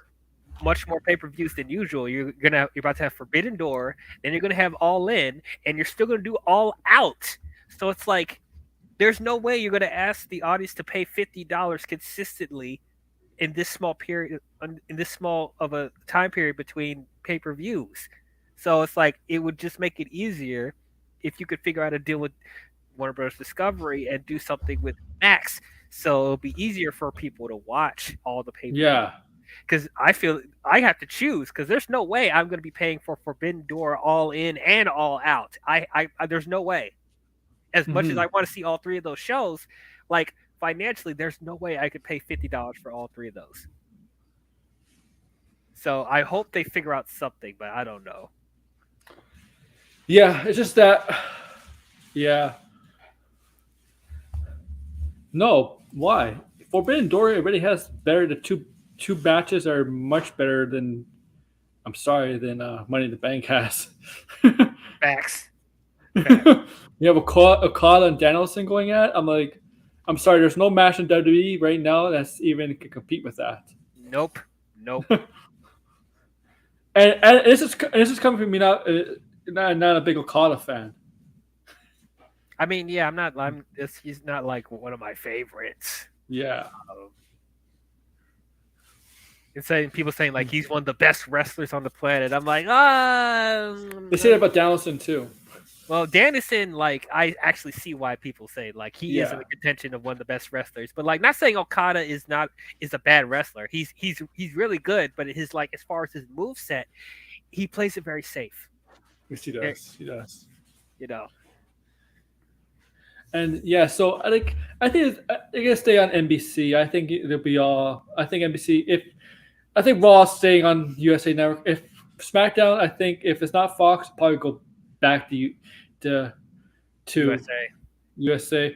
much more pay-per-views than usual. You're about to have Forbidden Door, then you're going to have All In, and you're still going to do All Out. So it's there's no way you're going to ask the audience to pay $50 consistently in this small period, in this small of a time period between pay-per-views. So it's like it would just make it easier if you could figure out a deal with Warner Bros. Discovery and do something with Max, so it'll be easier for people to watch all the pay-per-views. Yeah. Because I feel I have to choose, because there's no way I'm going to be paying for Forbidden Door all in and all out. I there's no way. As much as I want to see all three of those shows, like financially, there's no way I could pay $50 for all three of those. So I hope they figure out something, but I don't know. Yeah, it's just that. Yeah. No, why? Forbidden Door already has better. The two matches are much better than. I'm sorry, than Money in the Bank has. Facts. You have Okada and Danielson going at. I'm sorry. There's no match in WWE right now that's even can compete with that. Nope. And this is coming from me, not a big Okada fan. I mean, yeah, he's not like one of my favorites. Yeah. And people saying like he's one of the best wrestlers on the planet. I'm like, They say that about Danielson too. Well, Danielson, like, I actually see why people say like he is in the contention of one of the best wrestlers. But like, not saying Okada is a bad wrestler. He's really good, but his like as far as his moveset, he plays it very safe. Yes, he does. He does. You know. And yeah, so I think they're gonna stay on NBC. I think it'll be all. I think NBC. I think Raw staying on USA Network. If SmackDown, I think if it's not Fox, it'll probably go back to USA.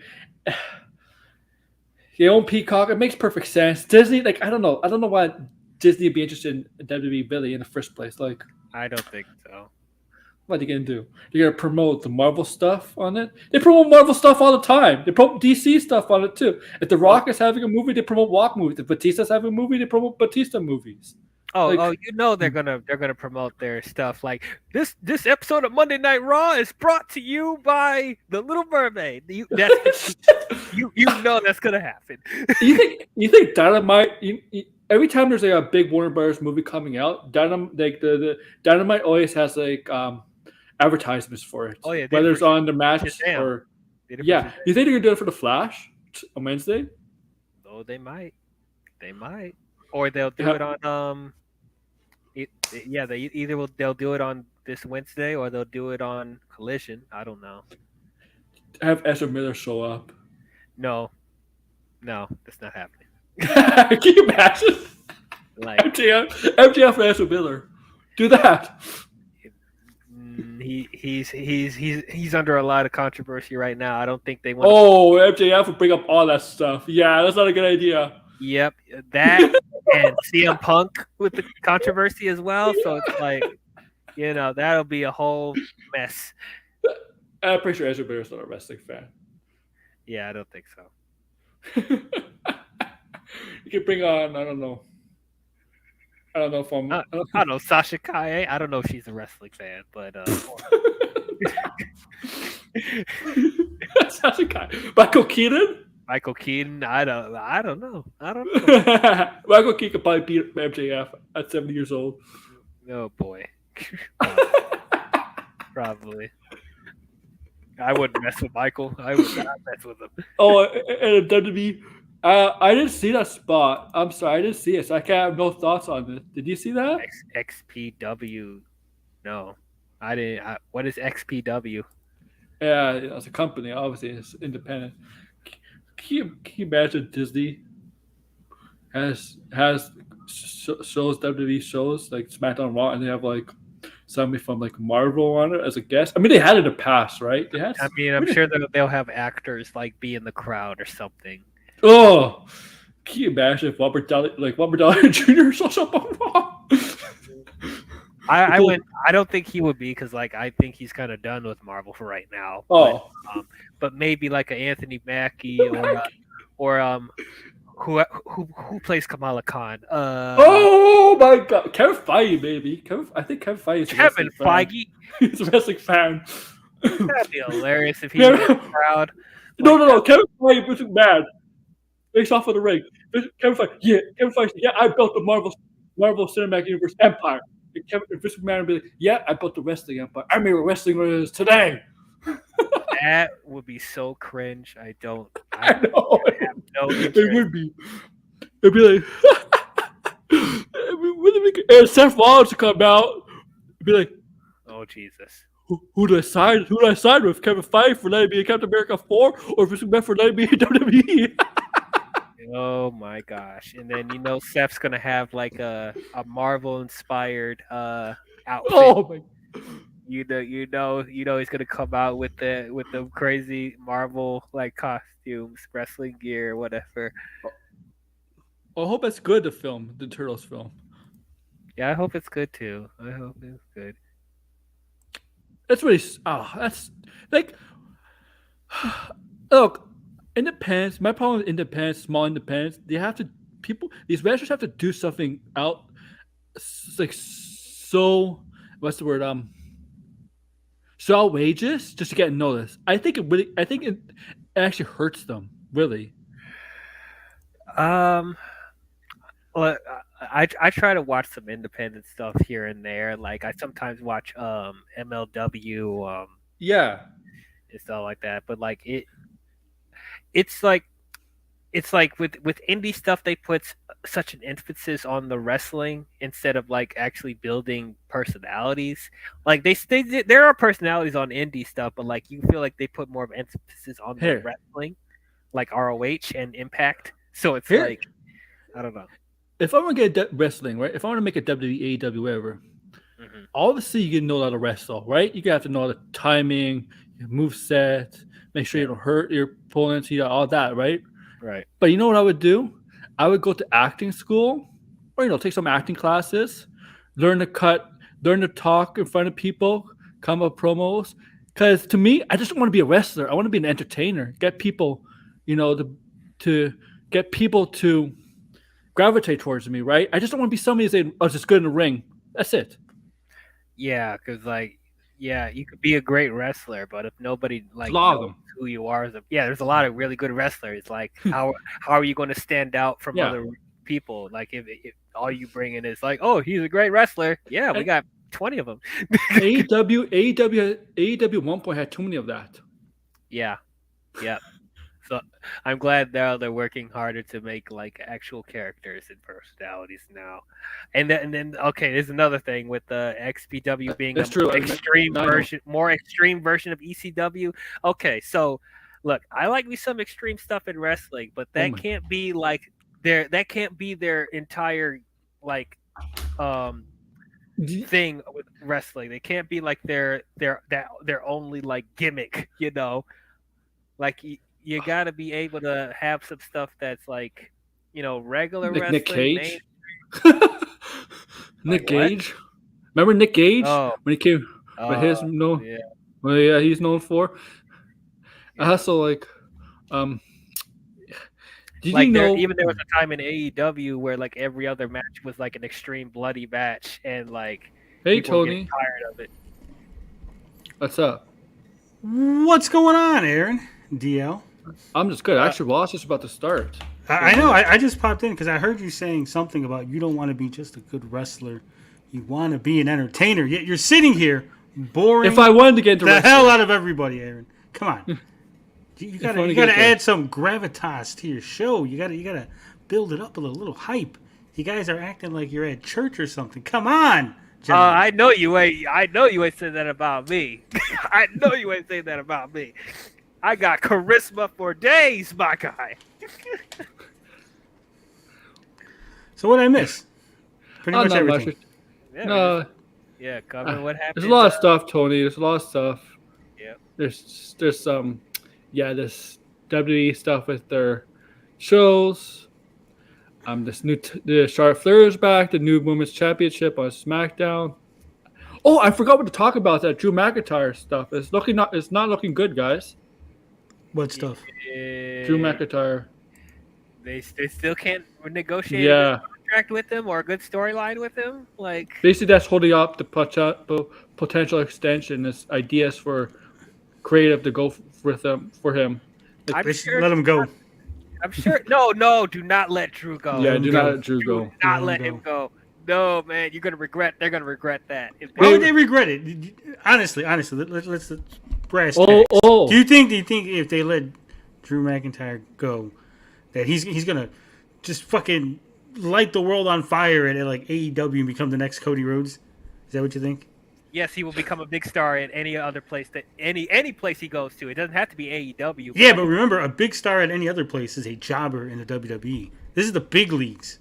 They own Peacock. It makes perfect sense. Disney, like I don't know why Disney would be interested in WWE Billy in the first place. Like I don't think so. What are they gonna do? They're gonna promote the Marvel stuff on it. They promote Marvel stuff all the time. They promote DC stuff on it too. If The Rock is having a movie, they promote Rock movies. If Batista's having a movie, they promote Batista movies. They're gonna promote their stuff. Like this episode of Monday Night Raw is brought to you by The Little Mermaid. You know that's gonna happen. You think Dynamite? Every time there's like a big Warner Bros. Movie coming out, the Dynamite always has like advertisements for it. Oh yeah, whether it's on the match or you think they're gonna do it for the Flash on Wednesday? Oh, they might, or they'll do it on they'll do it on this Wednesday or they'll do it on Collision. I don't know. Have Ezra Miller show up? No, that's not happening. Can you imagine? Like MJF and Ezra Miller, do that. He's under a lot of controversy right now. I don't think they want. MJF would bring up all that stuff. Yeah, that's not a good idea. Yep, that and CM Punk with the controversy as well. Yeah. So it's like, that'll be a whole mess. I'm pretty sure Ezra Miller's not a wrestling fan. Yeah, I don't think so. You could bring on, I don't know if I'm. I don't know, Sasha Kaye. I don't know if she's a wrestling fan, but. Sasha Kaye. Michael Keaton? I don't know. Michael Keaton could probably beat MJF at 70 years old. Oh, boy. Probably. I wouldn't mess with Michael. I would not mess with him. And WWE. I didn't see that spot. I'm sorry, I didn't see it, so I can't have no thoughts on it. Did you see that? XPW. No, I didn't. What is XPW? Yeah, it's a company. Obviously, it's independent. Can you imagine Disney has shows, WWE shows like SmackDown, Raw, and they have like somebody from like Marvel on it as a guest? I mean, they had it in the past, right? I'm sure that they'll have actors like be in the crowd or something. Oh, can you imagine if Robert Downey Jr. shows up on Raw? I don't think he would be because like I think he's kind of done with Marvel for right now. But maybe like an Anthony Mackie or who plays Kamala Khan? Oh my God, Kevin Feige, baby. I think Kevin Feige is Kevin Feige. He's a wrestling fan. That'd be hilarious if he was in the crowd. No. Kevin Feige was mad. Based off of the ring. Kevin Feige, yeah, I built the Marvel Cinematic Universe empire. And Vince McMahon would be like, yeah, I built the wrestling empire. I made wrestling what it is today. That would be so cringe. I know. have no interest. It would be. It'd be like, and Seth Rollins would come out. It'd be like, Oh Jesus. who do I side with? Kevin Feige for letting me in Captain America 4, or Vince McMahon for letting me in WWE? Oh my gosh! And then Seth's gonna have like a Marvel inspired outfit. Oh my. He's gonna come out with the crazy Marvel like costumes, wrestling gear, whatever. I hope it's good. The Turtles film. Yeah, I hope it's good too. I hope it's good. That's really. That's like. Look, independence. My problem with independence, small independence, these wrestlers have to do something out. Like so. What's the word? So outrageous just to get noticed. I think it actually hurts them. Really. Well, I try to watch some independent stuff here and there. Like I sometimes watch MLW Yeah. and stuff like that. But like it's like with indie stuff they put such an emphasis on the wrestling instead of like actually building personalities. Like there are personalities on indie stuff, but like you feel like they put more of emphasis on the wrestling, like ROH and Impact. So it's like I don't know. If I want to get wrestling, right? If I want to make a WWE, AEW, whatever, obviously you know how to wrestle, right? You have to know the timing, move set, make sure you don't hurt your opponents, all that, right? Right. But you know what I would do? I would go to acting school, or take some acting classes, learn to talk in front of people, come up promos. Because to me, I just don't want to be a wrestler. I want to be an entertainer. Get people, to get people to gravitate towards me, right? I just don't want to be somebody who's just good in the ring. That's it. Yeah, because you could be a great wrestler, but if nobody knows who you are, there's a lot of really good wrestlers. Like how are you going to stand out from other people? Like if all you bring in is like, oh, he's a great wrestler. Yeah, we got 20 of them. AEW at one point had too many of that. Yeah. So I'm glad now they're working harder to make like actual characters and personalities now. And then okay, there's another thing with the XPW being more extreme version of ECW. Okay, so look, I like me some extreme stuff in wrestling, but that can't be like their entire like thing with wrestling. They can't be like their only like gimmick, Like you got to be able to have some stuff that's like, regular wrestling. Nick Cage? Nick Cage? Remember Nick Cage? Oh. When he came? He's known for. I also like, even there was a time in AEW where like every other match was like an extreme bloody match and like hey people were Tony, getting tired of it. What's up? What's going on, Aaron? DL? I'm just good. Actually, Ross is about to start. I know. I just popped in because I heard you saying something about you don't want to be just a good wrestler. You want to be an entertainer. Yet you're sitting here boring. If I wanted to get into the wrestling, hell out of everybody, Aaron. Come on. You gotta add some gravitas to your show. You gotta build it up a little hype. You guys are acting like you're at church or something. Come on. I know you ain't saying that about me. I know you ain't saying that about me. I got charisma for days, my guy. So what I miss? Pretty much everything. Yeah, cover what happened. There's a lot of stuff, Tony. There's a lot of stuff. Yeah. There's this WWE stuff with their shows. The Charlotte Flair is back. The new Women's Championship on SmackDown. Oh, I forgot what to talk about. That Drew McIntyre stuff. It's not looking good, guys. What stuff? Drew McIntyre. They still can't negotiate a contract with him or a good storyline with him. Like basically, that's holding up the potential extension. Is ideas for creative to go with them for him. Let him go. I'm sure. No, do not let Drew go. Yeah, do not let Drew Do go. not let him go. No, man, you're gonna regret. They're gonna regret that. Why would they regret it? Honestly, let's brass tacks. Oh. Do you think if they let Drew McIntyre go, that he's gonna just fucking light the world on fire at like AEW and become the next Cody Rhodes? Is that what you think? Yes, he will become a big star in any other place that any place he goes to. It doesn't have to be AEW. Yeah, but remember, a big star at any other place is a jobber in the WWE. This is the big leagues,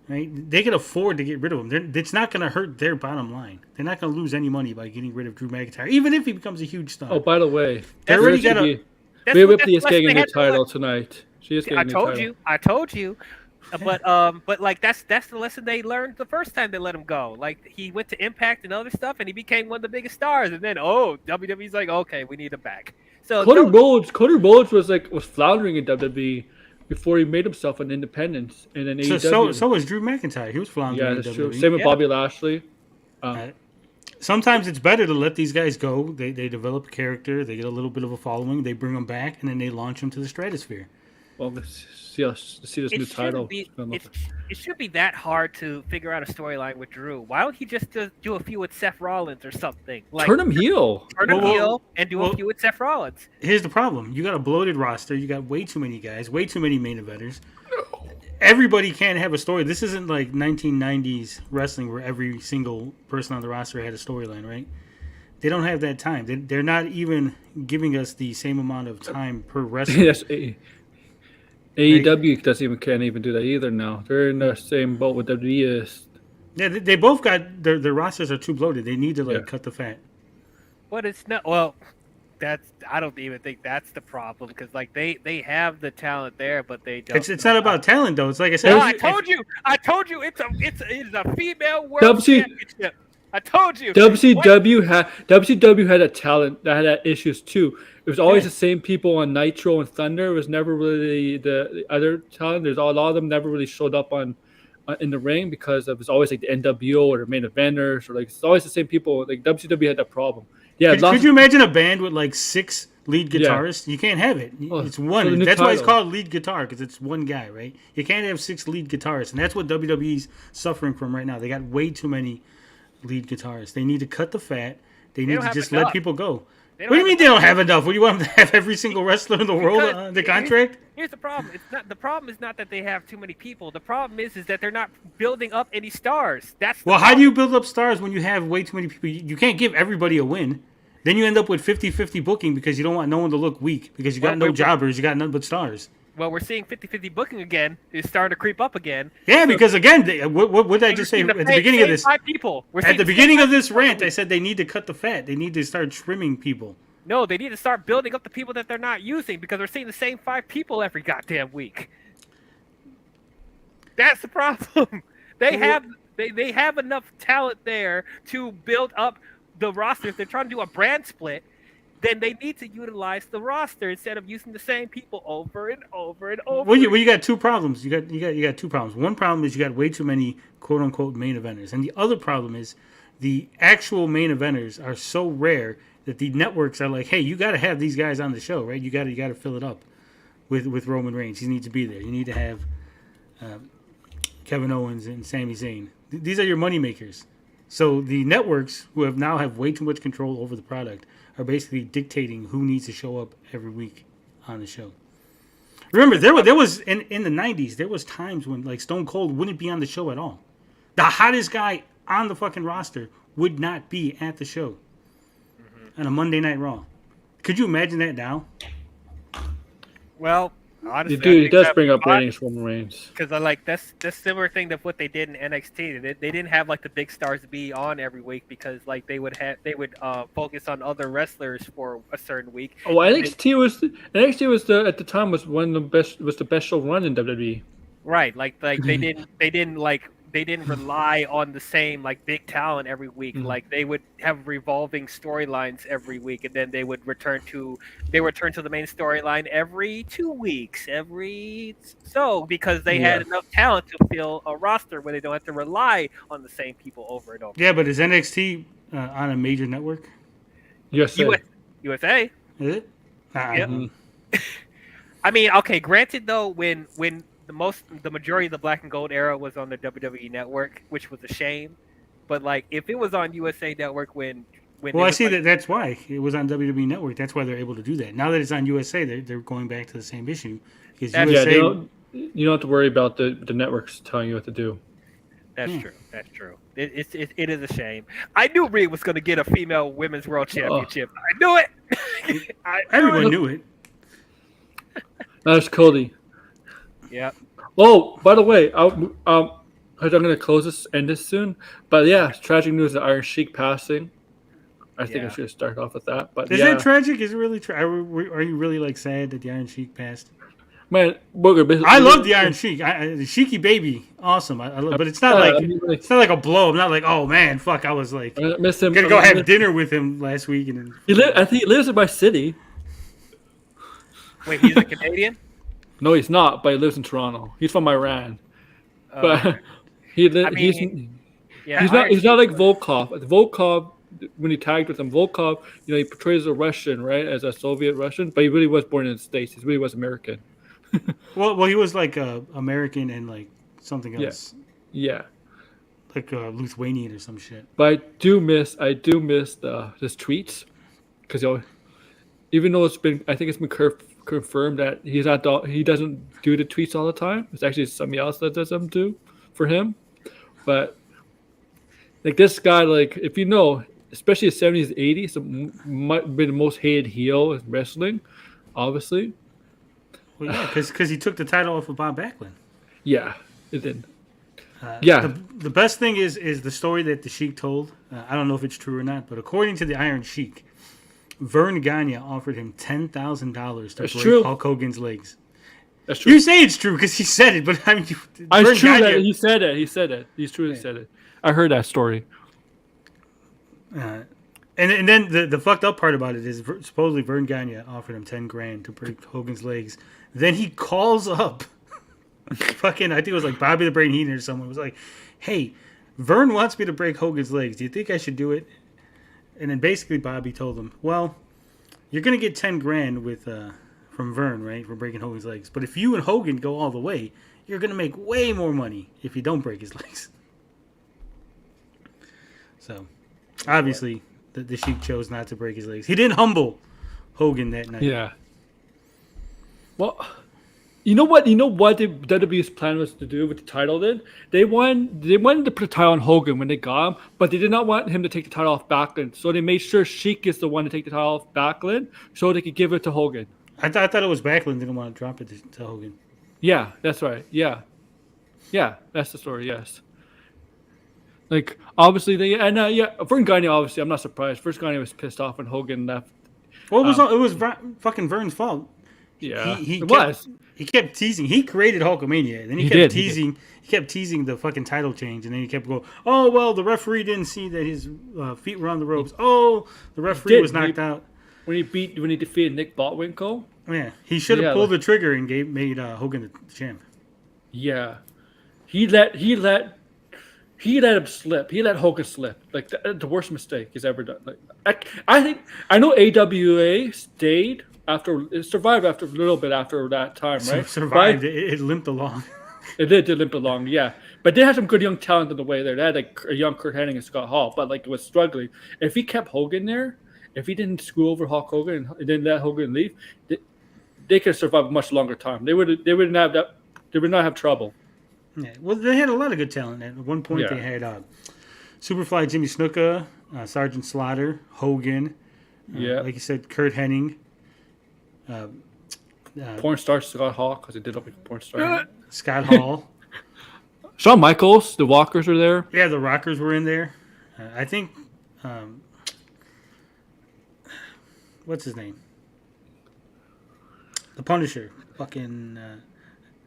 right? They can afford to get rid of him. It's not going to hurt their bottom line. They're not going to lose any money by getting rid of Drew McIntyre, even if he becomes a huge star. Oh, by the way, they already got a. Rhea Ripley is getting a new title tonight. She is getting a new title. I told you. But like that's the lesson they learned the first time they let him go. Like he went to Impact and other stuff, and he became one of the biggest stars. And then WWE's like, okay, we need him back. So Cody Rhodes was floundering in WWE before he made himself an independent in an AEW. So was Drew McIntyre. He was floundering in WWE. True. Same with Bobby Lashley. Sometimes it's better to let these guys go. They develop a character. They get a little bit of a following. They bring them back, and then they launch them to the stratosphere. Well, let's see this new title. It should be that hard to figure out a storyline with Drew. Why don't he just do a few with Seth Rollins or something? Like, turn him heel. And do a few with Seth Rollins. Here's the problem. You got a bloated roster. You got way too many guys, way too many main eventers. Everybody can't have a story. This isn't like 1990s wrestling where every single person on the roster had a storyline, right? They don't have that time. They're not even giving us the same amount of time per wrestler. Yes, AEW can't even do that either now. They're in the same boat with WWE is. Yeah, they both got their rosters are too bloated. They need to cut the fat. But it's not. Well, I don't even think that's the problem because like they have the talent there, but they don't. It's not about talent though. It's like I said. No, I told you. It's a female world championship. I told you. WCW had a talent that had issues too. It was always the same people on Nitro and Thunder. It was never really the other talent. A lot of them never really showed up in the ring because it was always like the NWO or the main eventers or like it's always the same people. Like WCW had that problem. Yeah, could you imagine a band with like 6 lead guitarists? Yeah. You can't have it. It's one. That's why it's called lead guitar because it's one guy, right? You can't have 6 lead guitarists, and that's what WWE's suffering from right now. They got way too many lead guitarists. They need to cut the fat. They need to just let people go. What do you mean they don't have enough? What do you want them to have every single wrestler in the world on the contract? Here's the problem. The problem is not that they have too many people. The problem is that they're not building up any stars. How do you build up stars when you have way too many people? You can't give everybody a win. Then you end up with 50-50 booking because you don't want no one to look weak because you got no jobbers, you got none but stars. Well, we're seeing 50-50 booking again. It's starting to creep up again. Yeah, because again, what did I just say at the beginning of this? 5 people. At the beginning of this rant, I said they need to cut the fat. They need to start trimming people. No, they need to start building up the people that they're not using because we're seeing the same 5 people every goddamn week. That's the problem. They have enough talent there to build up the roster. If they're trying to do a brand split, then they need to utilize the roster instead of using the same people over and over and over. Well, you got 2 problems. You got 2 problems. One problem is you got way too many quote unquote main eventers, and the other problem is the actual main eventers are so rare that the networks are like, hey, you got to have these guys on the show, right? You got to fill it up with Roman Reigns. He needs to be there. You need to have Kevin Owens and Sami Zayn. These are your money makers. So the networks who have way too much control over the product are basically dictating who needs to show up every week on the show. Remember, there was in the 90s, there was times when like Stone Cold wouldn't be on the show at all. The hottest guy on the fucking roster would not be at the show on a Monday Night Raw. Could you imagine that now? Well, honestly, it does bring up ratings for Roman Reigns. Because that's similar thing to what they did in NXT. They didn't have like the big stars be on every week because like they would focus on other wrestlers for a certain week. Oh, NXT was at the time was the best show run in WWE. Right, like they didn't rely on the same like big talent every week. Mm-hmm. Like they would have revolving storylines every week, and then they would return to the main storyline every 2 weeks, because they had enough talent to fill a roster where they don't have to rely on the same people over and over. Yeah, but is NXT on a major network? USA. USA. Is it? Yep. I mean, okay. Granted, though, when the majority of the Black and Gold era was on the WWE Network, which was a shame. But like, if it was on USA Network well, I see that's why it was on WWE Network. That's why they're able to do that. Now that it's on USA, they're going back to the same issue because USA. You don't have to worry about the networks telling you what to do. That's true. That's true. It is a shame. I knew Rhea was going to get a female women's world championship. I knew it. Everyone knew it. That's Cody. Yeah. Oh, by the way, I'm going to end this soon. But yeah, tragic news of Iron Sheik passing. I think I should start off with that. But is that tragic? Is it really? Are you really like sad that the Iron Sheik passed? Man, I love the Iron Sheik. The Sheiky baby, awesome. I love, but it's not it's not like a blow. I'm not like, oh man, fuck. I was like, I miss him. Gonna go have dinner with him last week, and I think he lives in my city. Wait, he's a Canadian? No, he's not. But he lives in Toronto. He's from Iran. But he's not like Volkov. Volkov, when he tagged with him, Volkov, he portrays a Russian, right, as a Soviet Russian, but he really was born in the States. He really was American. well, he was like American and like something else. Yeah. Like Lithuanian or some shit. But I do miss his tweets because even though I think it's been confirmed that he doesn't do the tweets all the time. It's actually somebody else that does them too for him. But like this guy, like if you know, especially the 70s, 80s, might be the most hated heel in wrestling, obviously. Well, yeah, because he took the title off of Bob Backlund. Yeah, it did. The best thing is the story that the Sheik told. I don't know if it's true or not, but according to the Iron Sheik, Vern Gagne offered him $10,000 to break Hulk Hogan's legs. That's true. You say it's true because he said it, but I mean, it's true that he said it. He said it. He's true. He said it. I heard that story. And then the fucked up part about it is supposedly Vern Gagne offered him $10,000 to break Hogan's legs. Then he calls up fucking, I think it was like Bobby the Brain Heenan or someone. It was like, hey, Vern wants me to break Hogan's legs. Do you think I should do it? And then basically Bobby told him, well, you're going to get $10,000 with from Vern, right, for breaking Hogan's legs. But if you and Hogan go all the way, you're going to make way more money if you don't break his legs. So, obviously, the Sheik chose not to break his legs. He didn't humble Hogan that night. Yeah. Well, you know what the WWE's plan was to do with the title then? They wanted to put the title on Hogan when they got him, but they did not want him to take the title off Backlund. So they made sure Sheik is the one to take the title off Backlund so they could give it to Hogan. I thought it was Backlund didn't want to drop it to Hogan. Yeah, that's right. Yeah, that's the story, yes. Like, obviously, Vern Gagne, obviously, I'm not surprised. Vern Gagne was pissed off when Hogan left. Well, it was fucking Vern's fault. Yeah, he kept teasing. He created Hulkamania. Then he kept teasing. He kept teasing the fucking title change, and then he kept going, "Oh well, the referee didn't see that his feet were on the ropes. Oh, the referee was knocked out when he defeated Nick Botwinkle. Yeah, he should have pulled the trigger and made Hogan the champ. Yeah, he let him slip. He let Hogan slip. Like the worst mistake he's ever done. Like I know AWA survived after a little bit after that time, right? Survived. It limped along. It did limp along, yeah. But they had some good young talent in the way there. They had like a young Kurt Hennig and Scott Hall, but like it was struggling. If he kept Hogan there, if he didn't screw over Hulk Hogan and didn't let Hogan leave, they could survive a much longer time. They would not have trouble. Yeah, well, they had a lot of good talent. At one point, they had Superfly Jimmy Snuka, Sergeant Slaughter, Hogan, like you said, Kurt Hennig. Porn star Scott Hall, because he did look like a porn star. Scott Hall. Shawn Michaels, the Walkers were there. Yeah, the Rockers were in there. I think, what's his name? The Punisher. Fucking,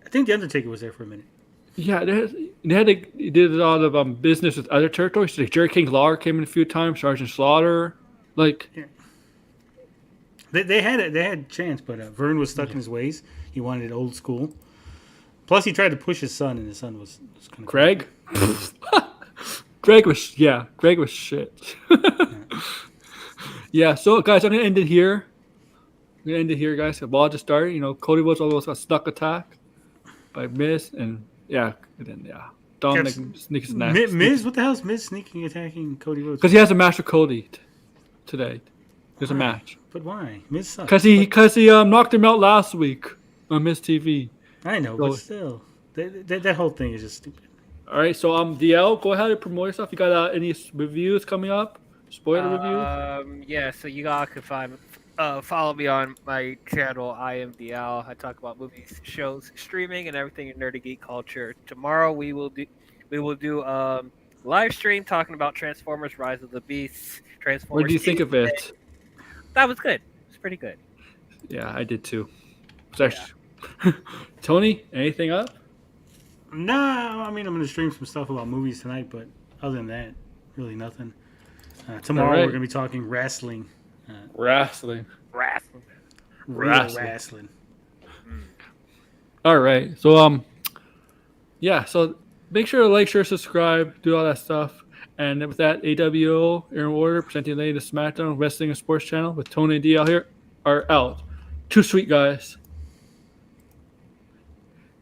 I think The Undertaker was there for a minute. Yeah, they did a lot of business with other territories. Like Jerry King Lawler came in a few times, Sergeant Slaughter. Like, yeah. They had a chance, but Vern was stuck in his ways. He wanted it old school. Plus, he tried to push his son, and his son was kind of Greg. Greg was shit. Yeah. So guys, I'm gonna end it here. We're gonna end it here, guys. The ball just started. Cody was almost a stuck attack by Miz, and then Dom sneaks Miz, what the hell is Miz sneaking attacking Cody Rhodes? because he has a match with Cody today. There's a match. But why? Miz sucks. Because he knocked him out last week on Miz TV. I know, but still, that whole thing is just stupid. All right, so DL, go ahead and promote yourself. You got any reviews coming up? Spoiler review? Yeah, so you all can follow me on my channel. I am DL. I talk about movies, shows, streaming, and everything in nerdy geek culture. Tomorrow we will do live stream talking about Transformers: Rise of the Beasts. Transformers. What do you think of it? That was good. It's pretty good. Yeah, I did too. Tony, anything up? No, I mean, I'm going to stream some stuff about movies tonight, but other than that, really nothing. Tomorrow we're going to be talking wrestling. Wrestling. Real wrestling. All right. So, so make sure to like, share, subscribe, do all that stuff. And with that, AWO in order, presenting the SmackDown Wrestling and Sports Channel with Tony and DL here are out. Too sweet, guys.